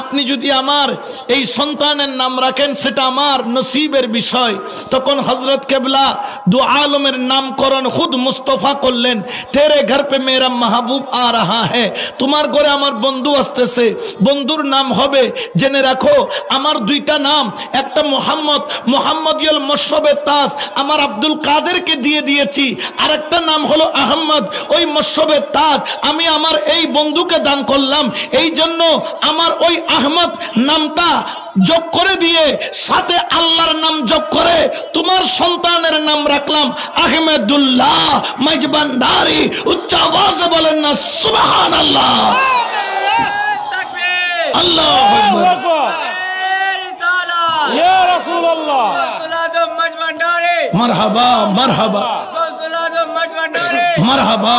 আপনি যদি আমার এই সন্তানের নাম রাখেন সেটা আমার নসিবের বিষয়। তখন হযরত কিবলা দু আলমের নামকরণ খুদ মুস্তাফা করলেন, তেরে ঘর পে মেরা মাহবুব আ রাহা है, তোমার ঘরে আমার বন্ধু আসতেছে, বন্ধুর নাম হবে, জেনে রাখো আমার দুইটা নাম, একটা মোহাম্মদ, মোহাম্মদিয়াল মশরবে তাজ আমার আব্দুল কাদেরকে দিয়ে দিয়েছি, আর একটা নাম হলো আহমদ, ওই মশরবে তাজ আমি আমার এই বন্ধুকে দান করলাম। এই জন্য আমার ওই আহমদ নামটা যোগ করে দিয়ে সাথে আল্লাহর নাম যোগ করে তোমার সন্তানের নাম রাখলাম আহমেদুল্লাহ মাইজবান্ডারি। উচ্চ আওয়াজে বলেন না সুবহানাল্লাহ। আল্লাহু আকবার। ইয়া রাসূলুল্লাহ, মারহাবা মারহাবা মারহাবা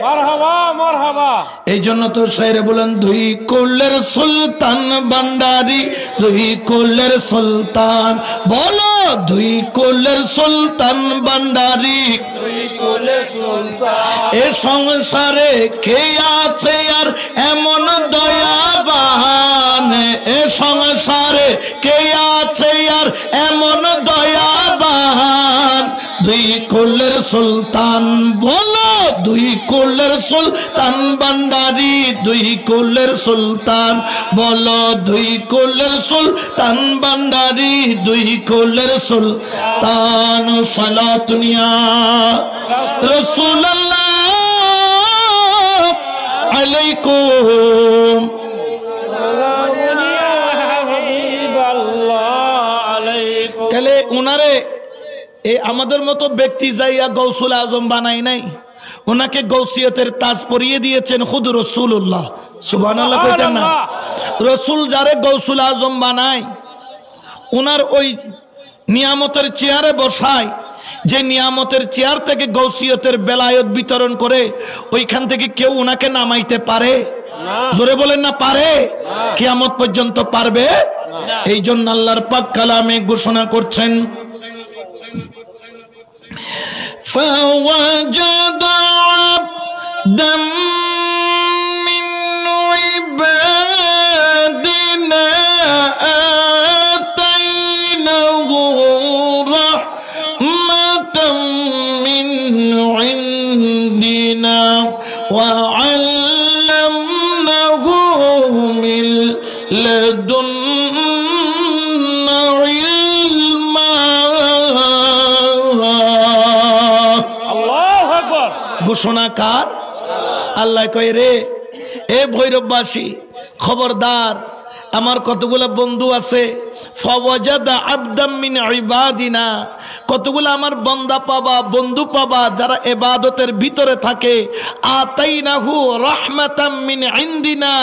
মারহাবা মারহাবা। এই জন্য তো শায়রে বলেন, দুই কুলের সুলতান ভান্ডারী, দুই কুলের সুলতান, বলো দুই কুলের সুলতান ভান্ডারী, দুই কুলের সুলতান। এ সংসারে কে আছে আর এমন দয়াবান, এ সংসারে কে আছে আর এমন দয়াবান, দুই কুলের সুলতান, বলো দুই কুলের সুলতান ভান্ডারী, দুই কুলের সুলতান, বলো দুই কুলের সুলতান ভান্ডারী, দুই কুলের সুলতান। সালাতুন ইয়া রাসূলুল্লাহ আলাইকুম। তাহলে উনারে এই আমাদের মতো ব্যক্তি যাইয়া গৌসুল আজম বানাই নাই, ওনাকে গৌসিয়তের তাজ পরিয়ে দিয়েছেন খুদ রাসূলুল্লাহ। সুবহানাল্লাহ কইতেন না? রাসূল যারে গৌসুল আজম বানায়, ওনার ওই নিয়ামতের চেয়ারে বসায়, যে নিয়ামতের চেয়ার থেকে গৌসিয়তের বেলায়েত বিতরণ করে, ওইখান থেকে কেউ ওনাকে নামাইতে পারে? জোরে বলেন না পারে? কিয়ামত পর্যন্ত পারবে? এই জন্য আল্লাহর পাক কালামে ঘোষণা করছেন, فوجد عبدا من عبادنا آتيناه رحمة من عندنا وعلمناه من لدنا علما। ঘোষণা কার? আল্লাহ কয়, রে এ ভৈরববাসী খবরদার, আমার কতগুলো বন্ধু আছে, ফাওয়াজাদা আবদাম মিন ইবাদিনা, কতগুলো আমার বান্দা পাবা, বন্ধু পাবা যারা ইবাদতের ভিতরে থাকে, আতাইনাহু রাহমাতাম মিন ইনদিনা,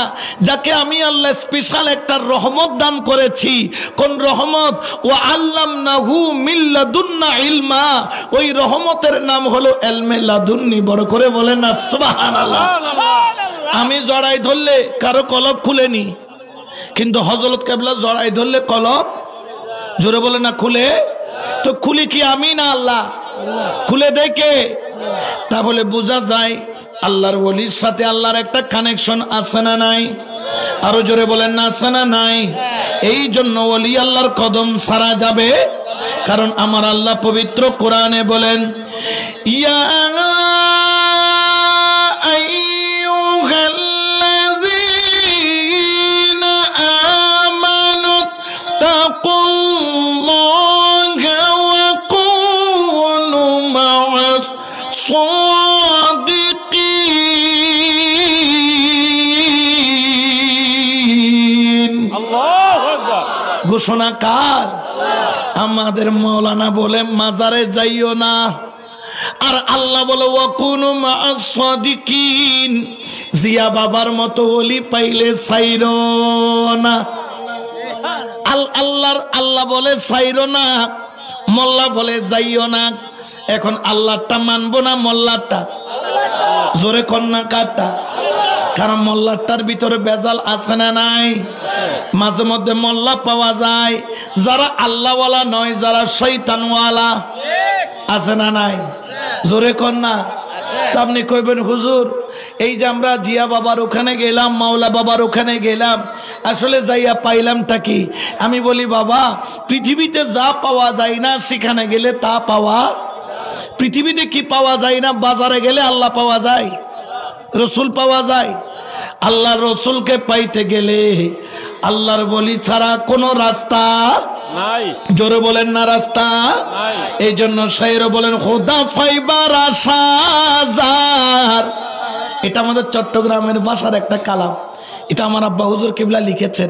যাকে আমি আল্লাহ স্পেশাল একটা রহমত দান করেছি। কোন রহমত? ওয়া আল্লামনাহু মিন লাদুন্না ইলমা, ওই রহমতের নাম হলো ইলমে লাদুন্নি। বড় করে বলেন না সুবহানাল্লাহ। আমি জড়াই ধরলে কারো কলব খুলেনি, কিন্তু হযরত কিবলা জড়াই ধরলে কলব, জোরে বলে না খুলে? তো খুলি কি আমি না আল্লাহ? খুলে দেখে, তাহলে বোঝা যায় আল্লাহর ওলির সাথে আল্লাহর একটা কানেকশন আছে না নাই? আরো জোরে বলেন না আছে না নাই? এই জন্য ওলি আল্লাহর কদম ছাড়া যাবে, কারণ আমার আল্লাহ পবিত্র কোরআনে বলেন, ইয়া ঘোষণা কার? আমাদের মাওলানা বলে মাজারে যাইও না, আর আল্লাহ বলে ওয়াকুনু মা'আস সাদিকিন, জিয়া বাবার মতো ওলি পাইলে ছাইরো না। আল্লাহ বলে ছাইরো না, মোল্লা বলে যাইও না। এখন আল্লাহটা মানবো না মোল্লাটা? জোরে কন্যা কারটা? কারণ মোল্লাটার ভিতরে বেজাল আছে না নাই? মাঝে মধ্যে মোল্লা পাওয়া যায় যারা আল্লাহওয়ালা নয়, যারা শয়তানওয়ালা, আছে না নাই? জোরে কন্যা। তো আপনি কইবেন হুজুর এই যে আমরা জিয়া বাবার ওখানে গেলাম, মাওলা বাবার ওখানে গেলাম, আসলে যাইয়া পাইলামটা কি? আমি বলি বাবা, পৃথিবীতে যা পাওয়া যায় না সেখানে গেলে তা পাওয়া। পৃথিবীতে কি পাওয়া যায় না? বাজারে গেলে আল্লাহ পাওয়া যায়, রসুল পাওয়া যায়। আল্লাহ রসুলকে পাইতে গেলে আল্লাহর বলি ছাড়া কোনো রাস্তা নাই। জোরে বলেন না রাস্তা। এই জন্য শায়ের বলেন খোদা ফাইবার আশাজার। এটা আমাদের চট্টগ্রামের ভাষার একটা কালাম, এটা আমার আব্বা হুজুর কিবলা লিখেছেন।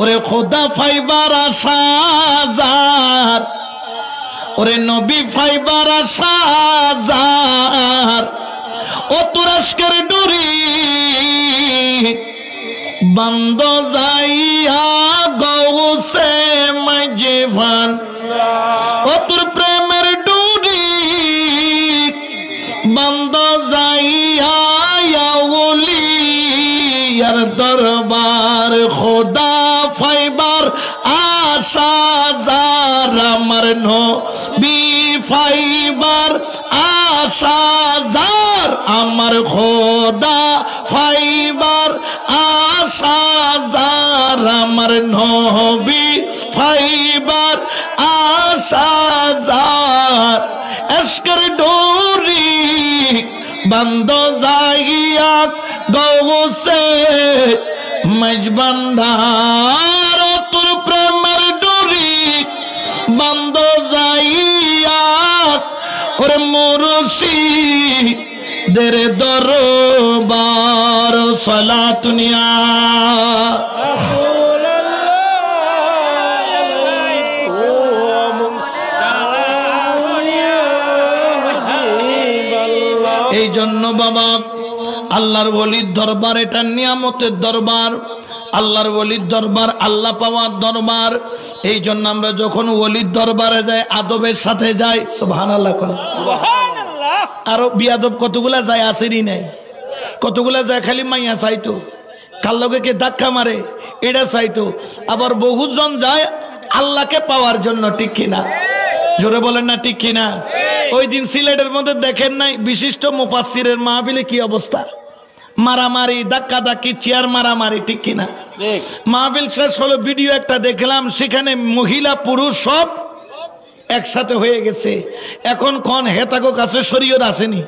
ওরে খোদা ফাইবার আশাজার, ওরে নবী ফাইবার আশাজার, ও তুরস্কের ডুরি বন্ধ যাইয়া গৌসে মাঝেভান, ও তোর প্রেমের ডুরি বন্ধ যাইয়া ওলিয়ার দরবার। খোদা ফাইবার আশাজার, আমার নবী ফাইবার আশাজার, আমার খোদা ফাইবার আশাজার, আমার নবী ফাইবার আশাজার। এশকের ডোরি বন্ধ যাইয়া গৌসে মাঝবান্ধার, তোর প্রেমের ডোরি বন্ধ যাইয়া ওরে মুর্শিদের দরবার। সালাতুনিয়া এই জন্য বাবা আল্লাহর ওলির দরবার এটা নিয়ামতের দরবার, আল্লাহর ওলির দরবার আল্লাহ পাওয়ার দরবার। এই জন্য আমরা যখন ওলির দরবারে যাই আদবের সাথে যাই। সুবহানাল্লাহ। আরো বিয়াদব কতগুলা যায় আসেরই নাই, কতগুলা যায় খালি মাইয়া চাইতো, কার লগে কে ধাক্কা মারে এটা চাইতো। আবার বহুজন যায় আল্লাহকে পাওয়ার জন্য, ঠিক কিনা? জোরে বলেন না ঠিক কিনা? ওই দিন সিলেটের মধ্যে দেখেন নাই বিশিষ্ট মুফাসসিরের মাহফিলে কি অবস্থা? মারামারি, ধাক্কা ধাক্কি, চেয়ার মারামারি, ঠিক কিনা? মাহফিল শেষ হলো, ভিডিও একটা দেখলাম, সেখানে মহিলা পুরুষ সব একসাথে হয়ে গেছে। এখন কোন হেতাগো কাছে শরীয়ত আসেনি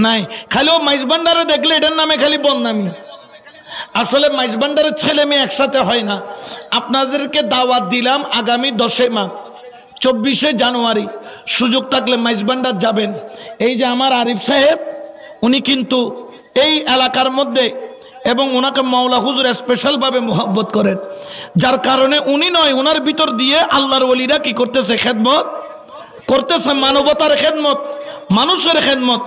নাই, খালি ও মাইজবান্ডারে দেখলে এটার নামে খালি বদনামি। আসলে মাইজবান্ডারের ছেলে মেয়ে একসাথে হয় না। আপনাদেরকে দাওয়াত দিলাম আগামী 10 মাঘ 24শে জানুয়ারি, সুযোগ থাকলে মাইজবান্ডার যাবেন। এই যে আমার আরিফ সাহেব, উনি কিন্তু এই এলাকার মধ্যে, এবং ওনাকে মাওলা হুজুর স্পেশাল ভাবে মোহাব্বত করেন, যার কারণে উনি নয় ওনার ভিতর দিয়ে আল্লাহর ওলিরা কি করতেছে? খেদমত করতেছে, মানবতার খেদমত, মানুষের খেদমত।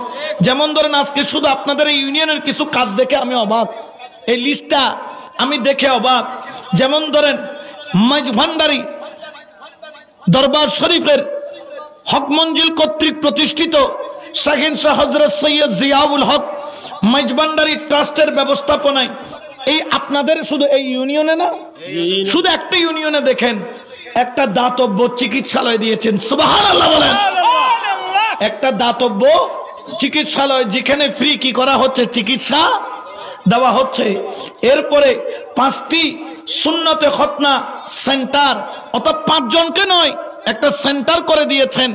যেমন ধরেন আজকে শুধু আপনাদের এই ইউনিয়নের কিছু কাজ দেখে আমি অবাক, এই লিস্টটা আমি দেখে অবাক। যেমন ধরেন মাইজভান্ডারি দরবার শরীফের হক মঞ্জিল কর্তৃক প্রতিষ্ঠিত শাহিন শাহ হযরত সৈয়দ জিয়াউল হক মাইজভান্ডারি ট্রাস্টের ব্যবস্থাপনায় এই আপনাদের শুধু এই ইউনিয়নে না, শুধু একটা ইউনিয়নে দেখেন একটা দাতব্য চিকিৎসালয় দিয়েছেন। সুবহানাল্লাহ বলেন। একটা দাতব্য চিকিৎসালয় যেখানে ফ্রি কি করা হচ্ছে? চিকিৎসা দেওয়া হচ্ছে। এরপরে 5টি সুন্নতে খতনা সেন্টার, অর্থাৎ 5 জনকে নয়, একটা সেন্টার করে দিয়েছেন।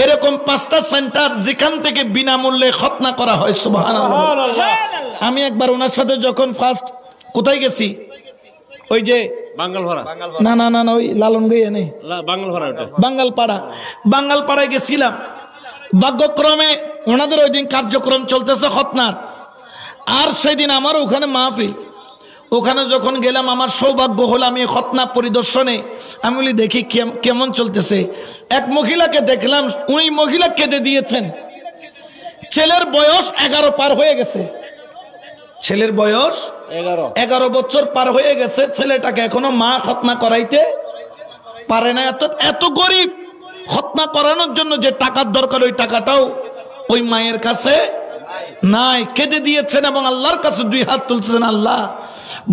এরকম 5টা সেন্টার যেখান থেকে বিনামূল্যে খতনা করা হয়। সুবহানাল্লাহ। আমি একবার ওনার সাথে যখন ফার্স্ট কোথায় গেছি, ওই যে না না না ওই লালনগইয়া নেই, বাঙ্গালপাড়ায় গেছিলাম। ভাগ্যক্রমে ওনাদের ওই দিন কার্যক্রম চলতেছে খতনার, আর সেদিন আমার ওখানে মাহফিল। ওখানে যখন গেলাম আমার সৌভাগ্য হলো আমি খতনা পরিদর্শনে, আমি বলি দেখি কেমন চলতেছে। এক মহিলাকে দেখলাম, উনি মহিলা কেঁদে দিয়েছেন। ছেলের বয়স 11 পার হয়ে গেছে, ছেলের বয়স 11 বছর পার হয়ে গেছে। ছেলেটাকে এখনো মা খতনা করাইতে পারে না। এত গরিব, খতনা করানোর জন্য যে টাকার দরকার ওই টাকাটাও ওই মায়ের কাছে নাই। কেঁদে দিয়েছেন এবং আল্লাহর কাছে 2 হাত তুলছেন, আল্লাহ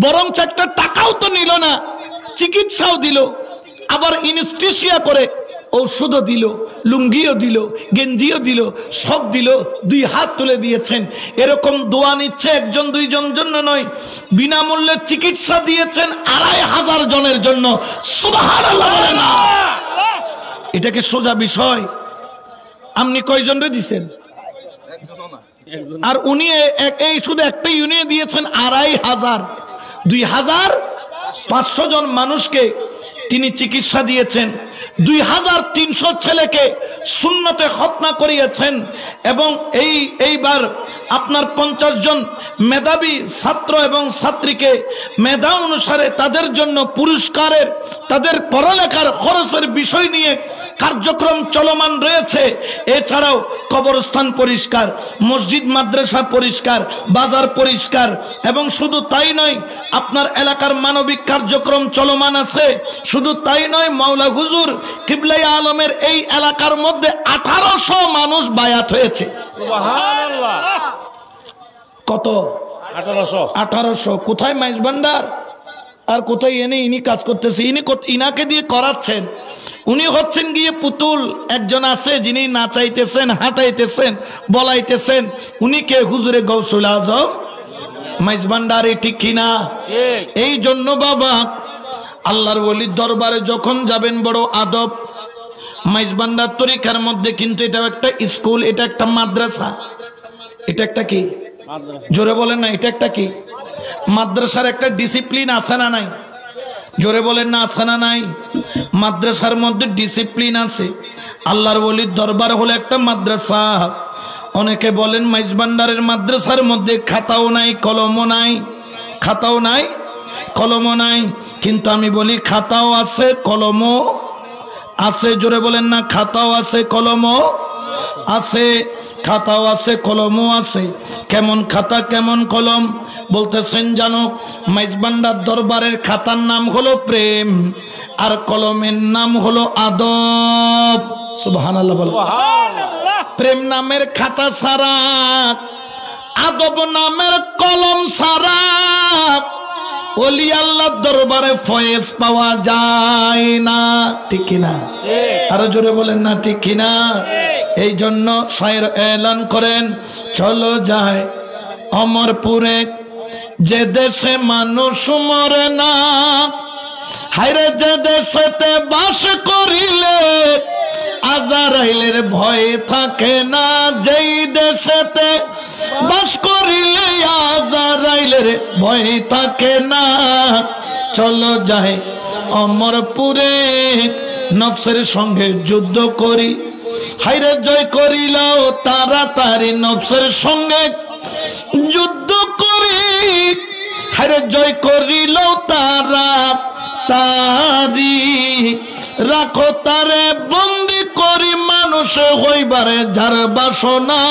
বরং একটা টাকাও তো নিল না, চিকিৎসাও দিল, আবার ইনস্টিশিয়া করে ঔষধও দিল, লুঙ্গিও দিল, গেঞ্জিও দিল, সব দিল, 2 হাত তুলে দিয়েছেন। এরকম দোয়া নিচ্ছে একজন দুইজন জন্য নয়, বিনামূল্যে চিকিৎসা দিয়েছেন 2500 জনের জন্য। সুবহানাল্লাহ বলেন না, এটা কি সোজা বিষয়? আপনি কয়জনরে দিছেন? আর উনি এই শুধু একটা ইউনিয়ন দিয়েছেন 2500, 2500 জন মানুষকে তিনি চিকিৎসা দিয়েছেন। 2300 ছেলেকে সুন্নতে খতনা করিয়েছেন। এবং এইবার আপনার 50 জন মেধাবী ছাত্র এবং ছাত্রীকে মেধা অনুসারে তাদের জন্য পুরস্কারের, তাদের পড়ালেখার খরচের বিষয় নিয়ে কার্যক্রম চলমান রয়েছে। এছাড়াও কবরস্থান পরিষ্কার, মসজিদ মাদ্রাসা পরিষ্কার, বাজার পরিষ্কার, এবং শুধু তাই নয় আপনার এলাকার মানবিক কার্যক্রম চলমান আছে। শুধু তাই নয়, মাওলা হুজুর কিবলাই আলমের এই এলাকার মধ্যে 1800 মানুষ বায়াত হয়েছে। সুবহানাল্লাহ। কত? 1800। কোথায় মাইজ ভান্ডার আর কোথায় ইনি কাজ করতেছে? ইনাকে দিয়ে করাচ্ছেন। উনি হচ্ছেন গিয়ে পুতুল। একজন আছে যিনি নাচাইতেছেন, হাঁটাইতেছেন, বলাইতেছেন। উনি কে? হুজুরে গৌসুল আজম মাইজ ভান্ডারি, ঠিক কিনা? এই জন্য বাবা আল্লাহর ওলির দরবারে যখন যাবেন বড় আদব। মাইজ ভান্ডার তরিকার মধ্যে কিন্তু এটা একটা স্কুল, এটা একটা মাদ্রাসা। এটা একটা কি? জোরে বলেন না, এটা একটা কি? মাদ্রাসার একটা ডিসিপ্লিন আছে না নাই? জোরে বলেন না, আছে না নাই? মাদ্রাসার মধ্যে ডিসিপ্লিন আছে। আল্লাহর ওলির দরবার হলো একটা মাদ্রাসা। অনেকে বলেন মাইজ ভান্ডারের মাদ্রাসার মধ্যে খাতাও নাই, কলমও নাই। খাতাও নাই, কলমও নাই, কিন্তু আমি বলি খাতাও আছে, কলমও আছে। জোরে বলেন না, খাতাও আছে, কলমও আছে। খাতাও আছে, কলমও আছে। কেমন খাতা কেমন কলম বলতেছেন জানো? মাইজ ভান্ডার দরবারের খাতার নাম হলো প্রেম, আর কলমের নাম হলো আদব। সুবহানাল্লাহ বলো। প্রেম নামের খাতা ছাড়া, আদব নামের কলম ছাড়া ওলি আল্লাহর দরবারে ফয়েজ পাওয়া যায় না, ঠিক কিনা? আরো জোরে বলেন না, ঠিক কিনা? এই জন্য শায়ের এলান করেন, চলো যায় অমরপুরে, যে দেশে মানুষ মরে না। হায়রে যে দেশেতে বাস করিলে আজারাইলের ভয় থাকে না। যেই দেশেতে বাস করিলে আজারাইলের ভয় থাকে না। চলো যাই অমরপুরে, নফসের সঙ্গে যুদ্ধ করি। হায়রে জয় করিলাও তাড়াতাড়ি নফসের সঙ্গে যুদ্ধ করি। হায়রে জয় করিলাও তাড়াতাড়ি, রাখো তারে বন্দি করি মানুষে হইবারে যার বাসনা।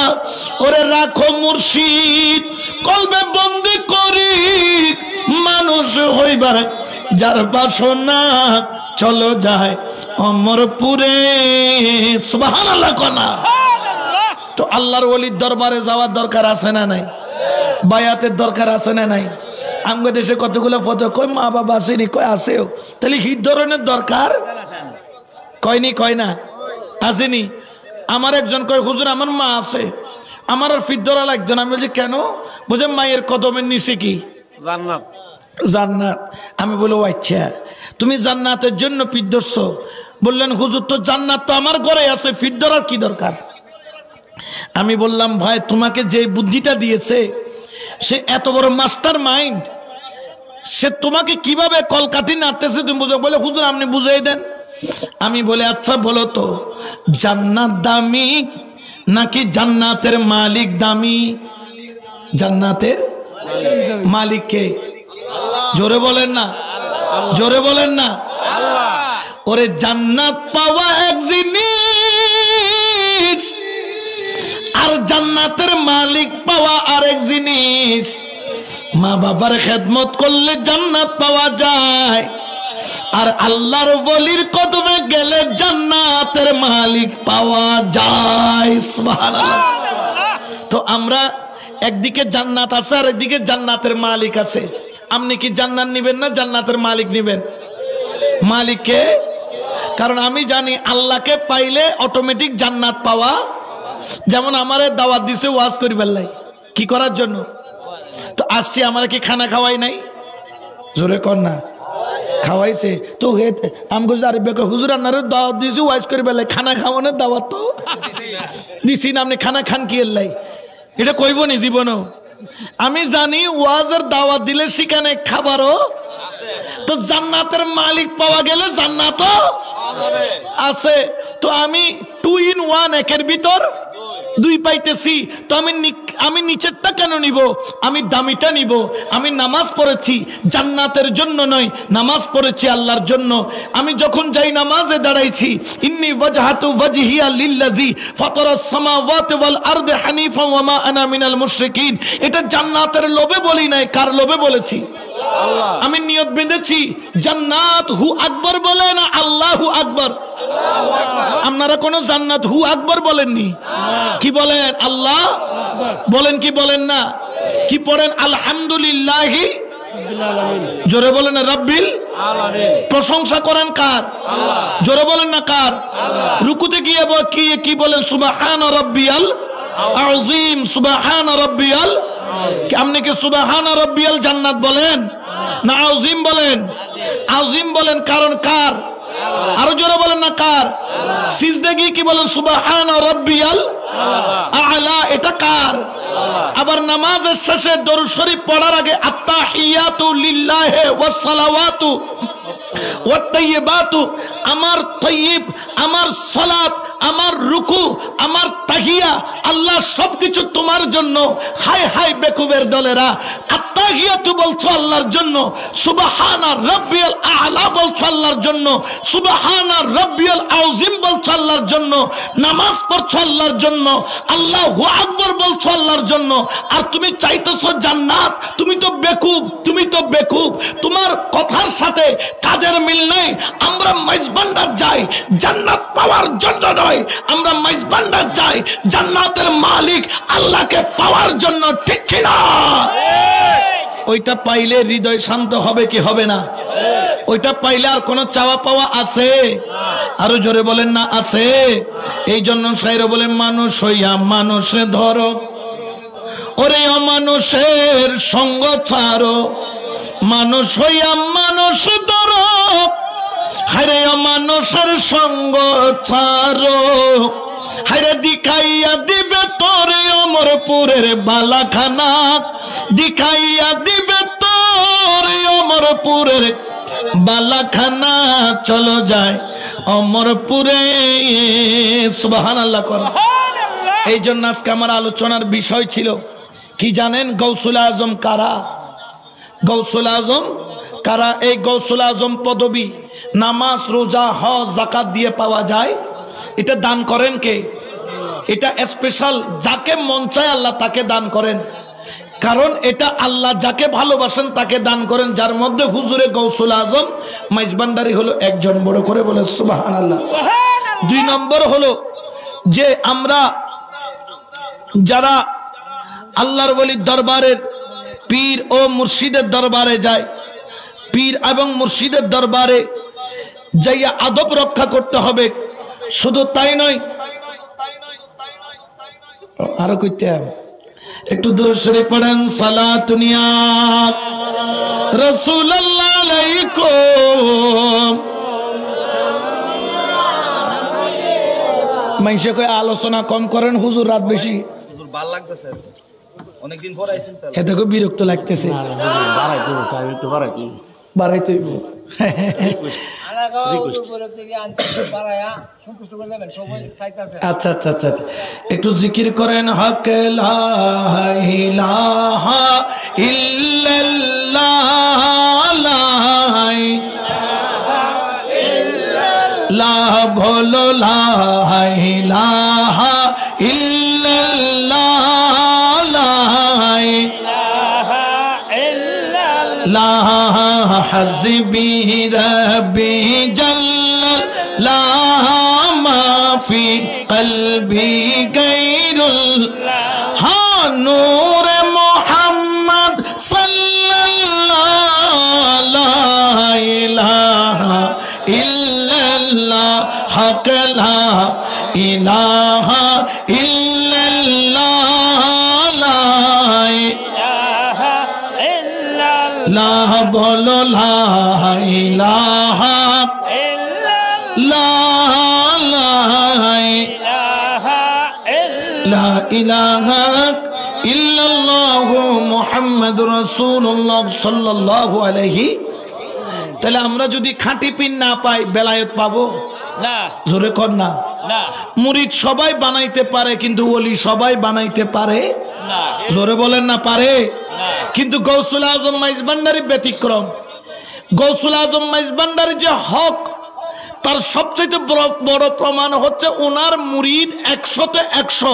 ওরে রাখো মুর্শিদ কলবে বন্দি করি মানুষ হইবারে যার বাসনা। চলো যায় অমরপুরে। সুবহানাল্লাহ কোনা। তো আল্লাহর ওলির দরবারে যাওয়ার দরকার আছে না নাই? বায়াতের দরকার আছে না নাই? আমাদের দেশে কতগুলো ফটো কই মা বাবা আসেনি, কই আসেও, তাহলে হিট ধরনের দরকার কয়নি, কয় না? আসেনি। আমার একজন কয় হুজুর আমার মা আছে, আমার আর ফিট ধরা লাগতো না। আমি বলছি কেন? বুঝে মায়ের কদমের নিচে কি জান্নাত। জান্নাত। আমি বলি ও আচ্ছা, তুমি জান্নাতের জন্য ফিট ধরছো? বললেন হুজুর তো জান্নাত তো আমার ঘরে আছে, ফিট ধরার কি দরকার? আমি বললাম ভাই তোমাকে যে বুদ্ধিটা দিয়েছে সে এত বড় মাস্টার মাইন্ড, সে তোমাকে কিভাবে কলকাতি নাড়তেছে তুমি বুঝো? বলে হুজুর আপনি বুঝাই দেন। আমি বলে আচ্ছা বলো তো, জান্নাত দামি নাকি জান্নাতের মালিক দামি? জান্নাতের মালিক কে? আল্লাহ। জোরে বলেন না, জোরে বলেন না। ওরে জান্নাত পাওয়া এক জিনিস, আর জান্নাতের মালিক পাওয়া আরেক জিনিস। মা বাবার খেদমত করলে জান্নাত পাওয়া যায়, আর আল্লাহর ওলির কদমে গেলে জান্নাতের মালিক পাওয়া যায়। সুবহানাল্লাহ। তো আমরা একদিকে জান্নাত আছে আর একদিকে জান্নাতের মালিক আছে। আপনি কি জান্নাত নিবেন না জান্নাতের মালিক নিবেন? মালিককে, কারণ আমি জানি আল্লাহকে পাইলে অটোমেটিক জান্নাত পাওয়া। যেমন আমারে দাওয়াত দিছে ওয়াজ করিবার লাই, কি করার জন্য? তো আসছি, আমার কি খানা খাওয়াই নাই? জোরে কর না, খাওয়াইছে তো। হুজুর আপনার দাওয়াত দিয়েছি ওয়াজ করিবার লাই, খানা খাওয়ানোর দাওয়াত তো দিছি না, আপনি খানা খান কি এর লাই? এটা কইব নি জীবনও? আমি জানি ওয়াজের দাওয়াত দিলে সেখানে খাবারও, তো জান্নাতের মালিক পাওয়া গেলে জান্নাতও আছে। তো আমি 2 in 1, একের ভিতর 2 পাইতেছি। তো আমি নিচেরটা কেন নিব? আমি দামিটা নিব। আমি নামাজ পড়েছি জান্নাতের জন্য নয়, নামাজ পড়েছি আল্লাহর জন্য। আমি যখন যাই নামাজে দাঁড়াইছি, ইন্নী ওয়াজহাতু ওয়াজহিয়া লিল্লাযী ফাতারাস সামাওয়াতি ওয়াল আরদি হানিফা ওয়া মা আনা মিনাল মুশরিকিন। এটা জান্নাতের লোভে বলি নাই, কার লোভে বলেছি? আল্লাহ। আমি নিয়ত বেঁধেছি জান্নাত হু আকবার বলে না আল্লাহু আকবার। আপনারা কোন জান্নাত হু আকবার বলেননি, কি বলেন? আল্লাহ বলেন, কি বলেন না? কি পড়েন? আলহামদুলিল্লাহি, জোরে বলেন না রাব্বিল আলামিন। প্রশংসা করেন কার? আল্লাহ। জোরে বলেন না কার? আল্লাহ। রুকুতে গিয়ে কি বলেন? সুবহান রাব্বিয়াল আযীম, সুবহান রাব্বিয়াল। আপনি কি সুবহান রাব্বিয়াল জান্নাত বলেন না আযীম বলেন? আযীম বলেন, কারণ কার? আরো জোরে বলেন না কার? সিজদা গিয়ে কি বলেন? সুবহান রাব্বিয়াল আ'লা, এটা কার? আবার নামাজের শেষে দরুদ শরীফ পড়ার আগে আত্তাহিয়াতু লিল্লাহি ওয়াস সালাওয়াতু ওয়াত তাইয়্যিবাতু, আমার তাইয়্যিব, আমার সালাত, আমার রুকু, আমার তাহিয়া, আল্লাহ সবকিছু তোমার জন্য। হায় হায় বেকুবের দলেরা, আত্তাহিয়াতু বলছো আল্লাহর জন্য, সুবহানা রাব্বিয়াল আ'লা বলছো আল্লাহর জন্য, সুবহানা রাব্বিয়াল আযীম বলছো আল্লাহর জন্য, নামাজ পড়ছো আল্লাহর জন্য, আল্লাহু আকবার বলছো আল্লাহর জন্য, আর তুমি চাইতেছো জান্নাত। তুমি তো বেকুব, তুমি তো বেকুব, তোমার কথার সাথে কাজের মিল নেই। আমরা মাইজবান্ডার যাই জান্নাত পাওয়ার জন্য নয়, আমরা মাইজবান্ডার যাই জান্নাতের মালিক আল্লাহকে পাওয়ার জন্য, ঠিক কি না? ওইটা পাইলে হৃদয় শান্ত হবে কি হবে না? ওইটা পাইলে আর কোন চাওয়া পাওয়া আছে? আরো জোরে বলেন না আছে? এই জন্য শায়র বলেন, মানুষ হইয়া মানুষে ধরো, ওরে অমানুষের সঙ্গ ছাড়ো, মানুষ হইয়া মানুষ ধরো, হায়রে অমানুষের সঙ্গ ছাড়ো, হায়রে দিখাইয়া দিবে তোরে অমরপুরের বালাখানা, দিখাইয়া দিবে তোরে অমরপুরের বালাখানা, চলো যায় অমরপুরে। সুবহানাল্লাহ কর। এই জন্য আজকে আমার আলোচনার বিষয় ছিল কি জানেন? গৌসুল আজম কারা? গৌসুল আজম কারা? এই গৌসুল আজম পদবী নামাজ, রোজা, হজ, যাকাত দিয়ে পাওয়া যায়। এটা দান করেন কে? এটা স্পেশাল, যাকে মন চায় আল্লাহ তাকে দান করেন। কারণ এটা আল্লাহ যাকে ভালোবাসেন তাকে দান করেন, যার মধ্যে হুজুরে গৌসুল আজম মাইজবান্ডারি হলো একজন। বড় করে বলে সুবহানাল্লাহ। 2 নম্বর হলো যে আমরা যারা আল্লাহর ওলির দরবারের পীর ও মুর্শিদের দরবারে যায়, পীর এবং মুর্শিদের দরবারে যাইয়া আদব রক্ষা করতে হবে। শুধু তাই নয়, আরো কইতে একটু দূর সরে পড়েন, সালাতুনিয়া রাসূলুল্লাহ আলাইকুম। মাইশে কই আলোচনা কম করেন হুজুর, রাত বেশি। হুজুর ভাল লাগতেছে, অনেকদিন পর আইছেন তাহলে। এতে খুব বিরক্ত লাগতেছে। বাড়াইতে চাই, একটু বাড়াইতে বাড়াইতে আচ্ছা আচ্ছা আচ্ছা, একটু জিকির করেন, হক লা ইলাহা ইল্লাল্লাহ বলো লা ইলাহা ইল্লাল্লাহ লা ইলাহা ইল্লাল্লাহ হাসবি রাব্বি জাল্লাল্লাহ মা ফি কলবি গায়রুল্লাহ নূর মুহাম্মদ সাল্লাল্লাহু লা ইলাহা ইল্লাল্লাহ হক লা ইলাহা ইল্লাল্লাহ লা ইলাহা ইল্লাল্লাহ বলো লা ইলাহা ইল্লাল্লাহ লা ইলাহা ইল্লাল্লাহ মুহাম্মাদুর রাসূলুল্লাহ সাল্লাল্লাহু আলাইহি। তাহলে আমরা যদি খাঁটি পীর না পাই বেলায়েত পাবো না? জোরে কর না। মুরিদ সবাই বানাইতে পারে কিন্তু ওলি সবাই বানাইতে পারে না। জোরে বলেন না পারে। কিন্তু গৌসুল আজম মাইজ ভান্ডারী ব্যতিক্রম। গৌসুল আজম মাইজ ভান্ডারী যে হক, তার সবচেয়ে বড় প্রমাণ হচ্ছে ওনার মুরিদ 100-তে 100।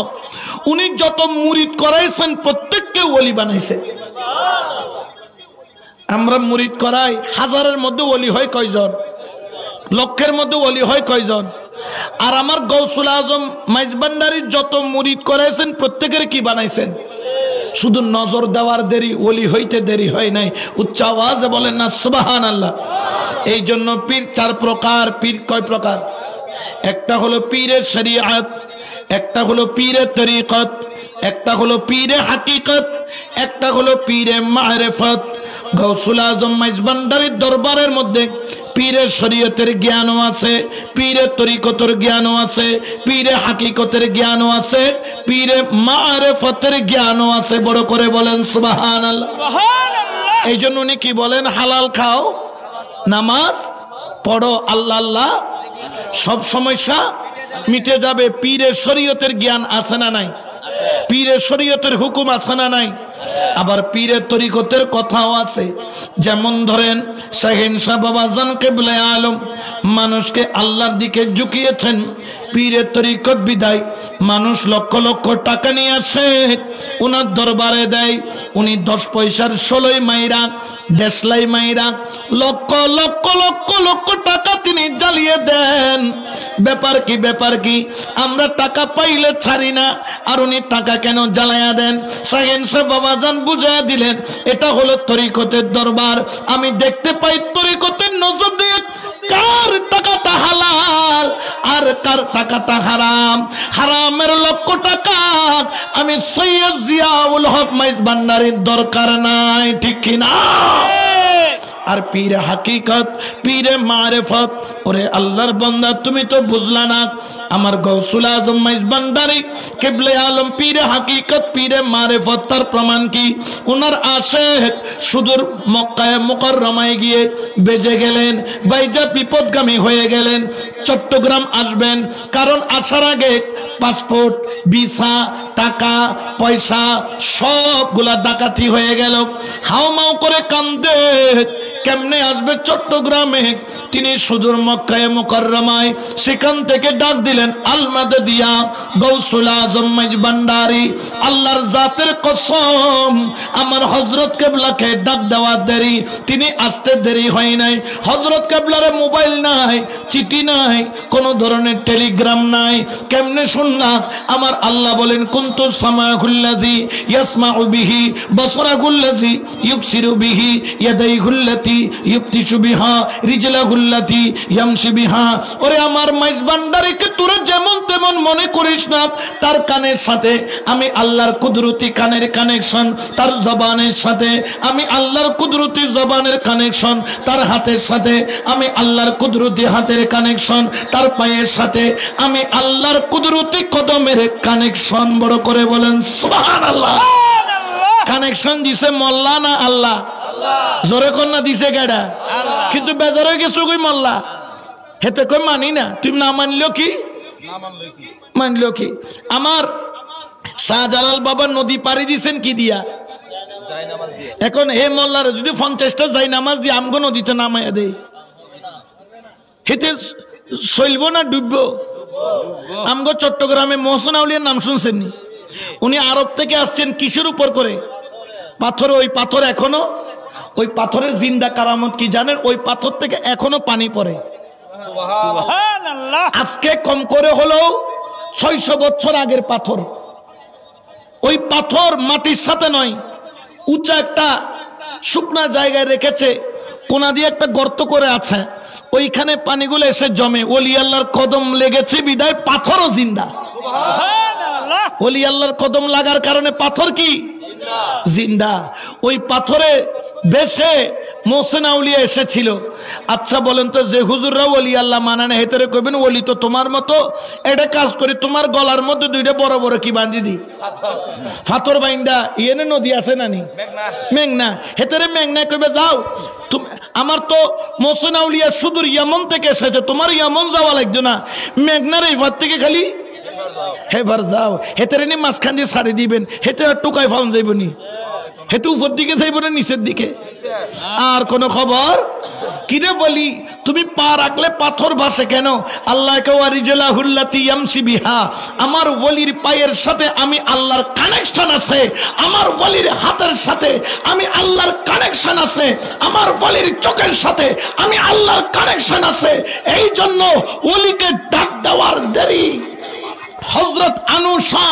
উনি যত মুরিদ করাইছেন প্রত্যেককে ওলি বানাইছে। আমরা মুরিদ করাই, হাজারের মধ্যে ওলি হয় কয়জন? লক্ষের মধ্যে ওলি হয় কয়জন? আর আমার গৌসুল আজম মাইজ ভান্ডারী যত মুরিদ করাইছেন প্রত্যেকের কি বানাইছেন? শুধু নজর দেওয়ার দেরি, ওলি হইতে দেরি হয় নাই। উচ্চ আওয়াজে বলেন না সুবহানাল্লাহ। এই জন্য পীর 4 প্রকার। পীর কয় প্রকার? একটা হলো পীরে শরীয়ত, একটা হলো পীরে তরিকত, একটা হলো পীরে হাকিকত, একটা হলো পীরে মারিফত। গৌসুল আজম মাইজ ভান্ডারীর দরবারের মধ্যে পীরে শরীয়তের জ্ঞানও আছে, পীরে তরিকতের জ্ঞানও আছে, পীরে হাকিকতের জ্ঞানও আছে, পীরে মারিফতের জ্ঞানও আছে। বড় করে বলেন সুবহানাল্লাহ। এই জন্য উনি কি বলেন? হালাল খাও, নামাজ পড়ো, আল্লাহ আল্লাহ, সব সমস্যা মিটে যাবে। পীরে শরীয়তের জ্ঞান আছে না নাই? পীরে শরীয়তের হুকুম আছে না নাই? আবার পীরে তরিকতের কথাও আছে। যেমন ধরেন শাহিন শাহ বাবাজান কিবলা আলম মানুষকে আল্লাহর দিকে ঝুঁকিয়েছেন। পীরে তরিকত বিদায় মানুষ লক্ষ লক্ষ টাকা নিয়ে আসে, উনার দরবারে দেয়। উনি 10 পয়সার 16 মাইরা, দেশলাই মাইরা লক্ষ লক্ষ লক্ষ লক্ষ টাকা তিনি জ্বালিয়ে দেন। ব্যাপার কি? ব্যাপার কি? আমরা টাকা পাইলে ছাড়ি না, আর উনি টাকা কেন জ্বালায়া দেন? শাহিন শাহ বাবাজান বুঝাইয়া দিলেন, এটা হলো তরিকতের দরবার। আমি দেখতে পাই তরিকতের নজর দিয়ে কার টাকাটা হালাল আর কার টাকাটা হারাম। হারামের লক্ষ টাকা আমি সৈয়দ জিয়াউল হক মাইজ ভান্ডারীর দরকার নাই, ঠিক কিনা? আর পীরে হাকিকত, পীরে মারিফত, ওরে আল্লাহর বান্দা তুমি তো বুঝলা না। আমার গৌসুল আজম মাইজ ভান্ডারী কিবলা আলম পীরে হাকিকত, পীরে মারিফত, তার প্রমাণ কি? ওনার আশেক সুদূর মক্কায়ে মুকাররমায় গিয়ে বেজে গেলেন, বাইজা বিপদগামী হয়ে গেলেন। চট্টগ্রাম আসবেন, কারণ আসার আগে পাসপোর্ট, ভিসা, টাকা পয়সা সবগুলা ডাকাতি হয়ে গেল। হাউমাউ করে কান্দে, কেমনে আসবে চট্টগ্রামে? তিনি সুদূর মক্কায়ে মুকাররমায়, সেখান থেকে ডাক দিলেন আল মাদদিয়া গৌসুল আজম মাইজ ভান্ডারী। আল্লাহর জাতের কসম, আমার হযরত কিবলাকে ডাক দেওয়া দেরি, তিনি আসতে দেরি হয় নাই। হযরত কিবলার মোবাইল নাই, চিঠি নাই, কোন ধরনের টেলিগ্রাম নাই। কেমনে শুনলাম? আমার আল্লাহ বলেন কুনতু সামাহুল্লাযী ইয়াসমাউ বিহি, বসরাহুল্লাযী ইউবসিরু বিহি, ইয়াদাইহুল্লাতী ইফতিশু বিহা, রিজলাহুল্লাতী ইয়ামশি বিহা। ওরে আমার মাইজ ভান্ডারীকে তোরা যেমন তেমন মনে করিস না। তার কানের সাথে আমি আল্লাহর কুদরতি কানের কানেকশন, তার জবানের সাথে আমি আল্লাহর কুদরতি জবানের কানেকশন, তার হাতের সাথে আমি আল্লাহর কুদরতি হাতের কানেকশন, তার পায়ের সাথে আমি আল্লাহর কুদরতি কদমের কানেকশন। বড় করে বলেন সুবহানাল্লাহ। কানেকশন দিছে মোল্লা না আল্লাহ? জোরে কন্যা দিছে কেডা? কিন্তু বেজার হয়ে গেছো কই মোল্লা, হেতে কই মানি না। তুমি না মানলেও কি, মানলেও কি? আমার শাহজালাল বাবা নদী পাড়ি দিছেন কি দিয়া? এখন হে মোল্লারে যদি 50টা যাই নামাজ দিয়ে আমগো নদীতে নামাইয়া দেই, হেতে চলব না ডুববো? আমগো চট্টগ্রামে মহসিন আউলিয়ার নাম শুনছেন নি? উনি আরব থেকে আসছেন কিসের উপর করে? পাথর। ওই পাথর এখনো, ওই পাথরের জিন্দা কারামত কি জানেন? ওই পাথর থেকে এখনো পানি পড়ে। আজকে কম করে হলেও 600 বছর আগের পাথর। ওই পাথর মাটির সাথে নয়, উঁচা একটা শুকনা জায়গায় রেখেছে, কোনা দিয়ে একটা গর্ত করে আছে, ওইখানে পানিগুলো এসে জমে। ওলি আল্লাহর কদম লেগেছে বিদায় পাথরও জিন্দা। ওলি আল্লাহর কদম লাগার কারণে পাথর কি জিন্দা। ওই পাথরে বেশে মহসিন আউলিয়া এসেছিল। আচ্ছা বলেন তো, যে হুজুররা ওলি আল্লাহ মানে না, হেতরে কইবেন ওলি তো তোমার মতো। এটা কাজ করি, তোমার গলার মধ্যে দুইটা বড় বড় কি বাঁধি দি, ফাতর বাইন্দা। ইয়েনে নদী আছে নানি মেঘনা, হেতরে মেঘনা কইবে যাও তুমি। আমার তো মহসিন আউলিয়া সুদূর ইয়ামন থেকে এসেছে, তোমার ইয়ামন যাওয়া লাগতো না, মেঘনার এই ভাত থেকে খালি হেবার যাও। হেতেরে নি মাঝখান দিয়ে ছাড়ি দিবেন, হেতে আর টুকায় ফাউন যাইব নি, হেতু উপর দিকে যাইব না নিচের দিকে? আর কোন খবর? কিরে বলি, তুমি পা রাখলে পাথর ভাসে কেন? আল্লাহকে ওয়ারিজলাহুল্লাতি ইয়ামশি বিহা, আমার ওলির পায়ের সাথে আমি আল্লাহর কানেকশন আছে, আমার ওলির হাতের সাথে আমি আল্লাহর কানেকশন আছে, আমার ওলির চোখের সাথে আমি আল্লাহর কানেকশন আছে। এই জন্য ওলিকে ডাক দেওয়ার দেরি। হযরত আনুশা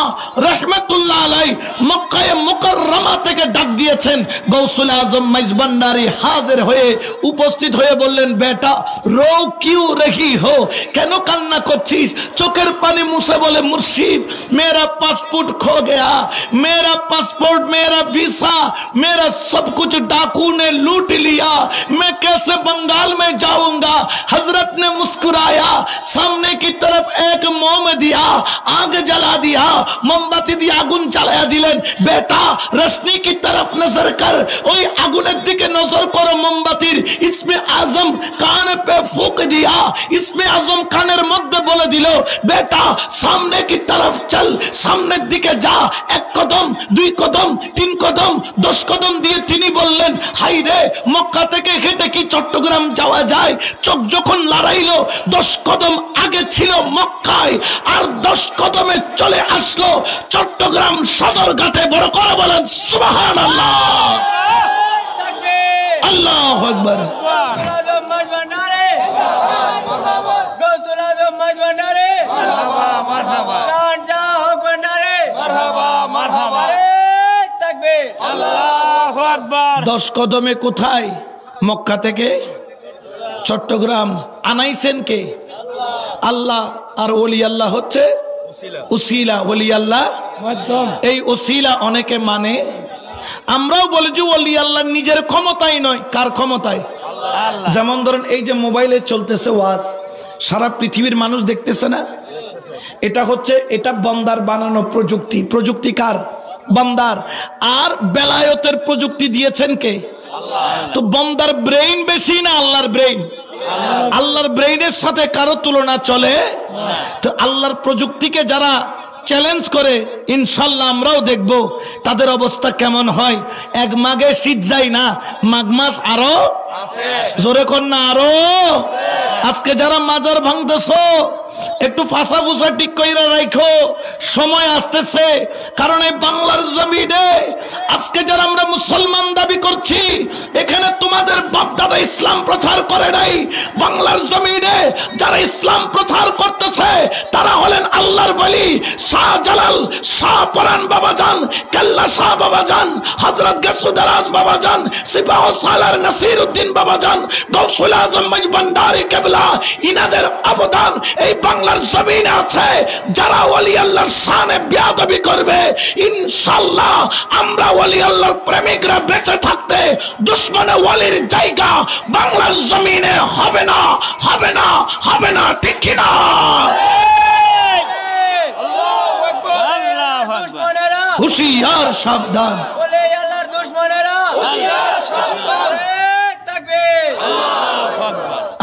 রাহমাতুল্লাহ আলাই মক্কায়ে মুকাররমা থেকে ডাক দিয়েছেন। গৌসুল আজম মাইজবান্ডারি হাজির হয়ে উপস্থিত হয়ে বললেন, বেটা রো কিউ রহি হো, কেন কান্না করছিস? চোখের পানি মুছে বলে, মুর্শিদ मेरा पासपोर्ट खो गया, मेरा पासपोर्ट, मेरा वीसा, मेरा सब कुछ डाकू ने लूट लिया, मैं कैसे बंगाल में जाऊंगा? हजरत ने मुस्कुराया, सामने की तरफ एक मोम दिया, आग जला दिया, मोमबाती दिए आগুন জ্বালায়া দিলেন। बेटा रोशनी की तरफ नजर कर, ওই আগুনের দিকে নজর করো মোমবাতির। इसमें आजम कान पे फूंक दिया, इसमें आजम কানের মধ্যে বলে দিল, बेटा सामने की तरफ चल, সামনের দিকে যা। এক কদম, দুই কদম, তিন কদম, 10 কদম দিয়ে তিনি বললেন, হাই রে, মক্কা থেকে হেঁটে কি চট্টগ্রাম যাওয়া যায়? চোখ যখন লড়াইলো, 10 কদম আগে ছিল মক্কায়, আর 10 কদমে চলে আসলো চট্টগ্রাম সদরঘাটে। বড় করে বলেন সুবহানাল্লাহ, আল্লাহু আকবার। দশ কদমে কোথায়? মক্কা থেকে চট্টগ্রাম আনাইছেন কে? আল্লাহ। আর ওলি আল্লাহ হচ্ছে উসিলা, ওলি আল্লাহ এই উসিলা অনেকে মানে। আমরাও বলি যে ওলি আল্লাহ নিজের ক্ষমতায় নয়, কার ক্ষমতায়? যেমন ধরেন এই যে মোবাইলে চলতেছে ওয়াজ, সারা পৃথিবীর মানুষ দেখতেছে না? এটা হচ্ছে, এটা বান্দার বানানো প্রযুক্তি। প্রযুক্তি কার? বান্দার। আর বেলায়েতের প্রযুক্তি দিয়েছেন কে? তো বান্দার ব্রেইন বেশি না আল্লাহর ব্রেইন? আল্লাহর ব্রেইনের সাথে কারো তুলনা চলে? তো আল্লাহর প্রযুক্তিকে যারা চ্যালেঞ্জ করে, ইনশাল্লাহ আমরাও দেখব তাদের অবস্থা কেমন হয়। এক মাঘে শীত যায় না, মাঘ মাস আরো জোরে কর না, আরো। আজকে যারা মাজার ভাঙতেছো, একটু ফাঁসা ফুসা ঠিক কইরা রাখো, সময় আসতেছে। কারণ এই বাংলার জমিনে আজকে যারা আমরা মুসলমান দাবি করছি, এখানে তোমাদের বাপদাদা ইসলাম প্রচার করে নাই। বাংলার জমিনে যারা ইসলাম প্রচার করতেছে তারা হলেন আল্লাহর ওলি। শাহজালাল, শাহ পরান বাবাজান, কেল্লা শাহ বাবাজান, হযরত গেসুদারাজ বাবাজান, সিপাহ সালার নাসির উদ্দিন বাবাজান, গৌসুল আজম মজবন্দারি কেবলা, ইনাদের অবদান এই বাংলার জমিনে আছে। যারা ওলি আল্লাহর শানে বেয়াদবি করবে, ইনশাআল্লাহ আমরা ওলি আল্লাহর প্রেমিকরা বেঁচে থাকতে দুশমনে ওলির জায়গা বাংলার জমিনে হবে না, হবে না, হবে না, ঠিক কি না? হুশিয়ার সাবধান,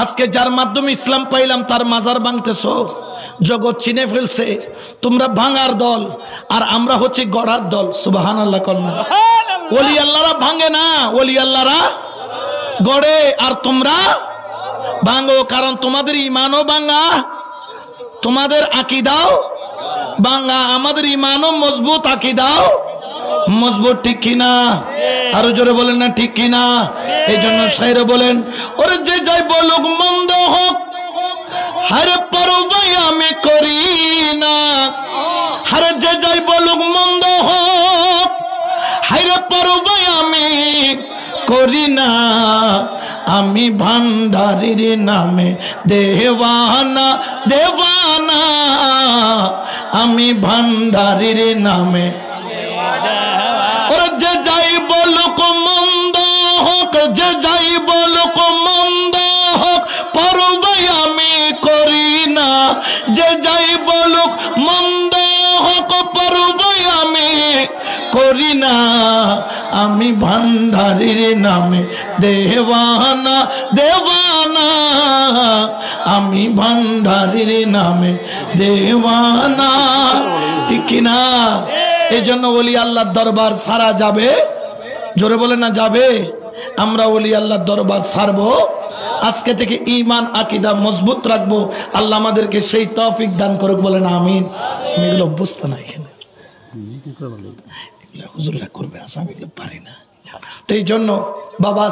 আজকে যার মাধ্যমে ইসলাম পাইলাম তার মাজার ভাঙতেছো। জগৎ চিনে ফেলছে তোমরা ভাঙার দল, আর আমরা হচ্ছে গড়ার দল। সুবহানাল্লাহ কন্যা। ওলি আল্লাহরা ভাঙে না, ওলি আল্লাহরা গড়ে, আর তোমরা ভাঙো, কারণ তোমাদের ইমানও ভাঙা, তোমাদের আকীদাও ভাঙা, আমাদের ইমানও মজবুত, আকীদাও মজবুত, ঠিক কিনা? আরো জোরে বলেন না ঠিক কিনা? এই জন্য শায়রে বলেন, ওরে যে যাই বলুক মন্দ হোক, হারে পরবাই আমি করি না, হারে যে যাই বলুক মন্দ হোক, হারে পরবাই আমি করি না, আমি ভান্ডারির নামে দেওয়ানা দেওয়ানা, আমি ভান্ডারির নামে। ওরা যে যাই বলুক মন্দ হোক, যে যাই বলুক মন্দ হোক, পরবাই আমি করি না, যে যাই বলুক মন্দ হোক, পরবাই আমি করি না, আমি ভান্ডারির নামে দেওয়ানা দেওয়ানা, আমি ভান্ডারির নামে দেওয়ানা, ঠিক কিনা? এই জন্য ওলি আল্লাহর দরবার সারা যাবে, জোরে বলে না যাবে। আমরা ওলি আল্লাহর দরবার সারবো, আজকে থেকে ঈমান আকীদা মজবুত রাখবো। আল্লাহ আমাদেরকে সেই তৌফিক দান করুক, বলেন আমিন। আমি এগুলো বুঝতে না, এখানে হুজুররা করবে, আমি এগুলো পারি না। তো এই জন্য বাবা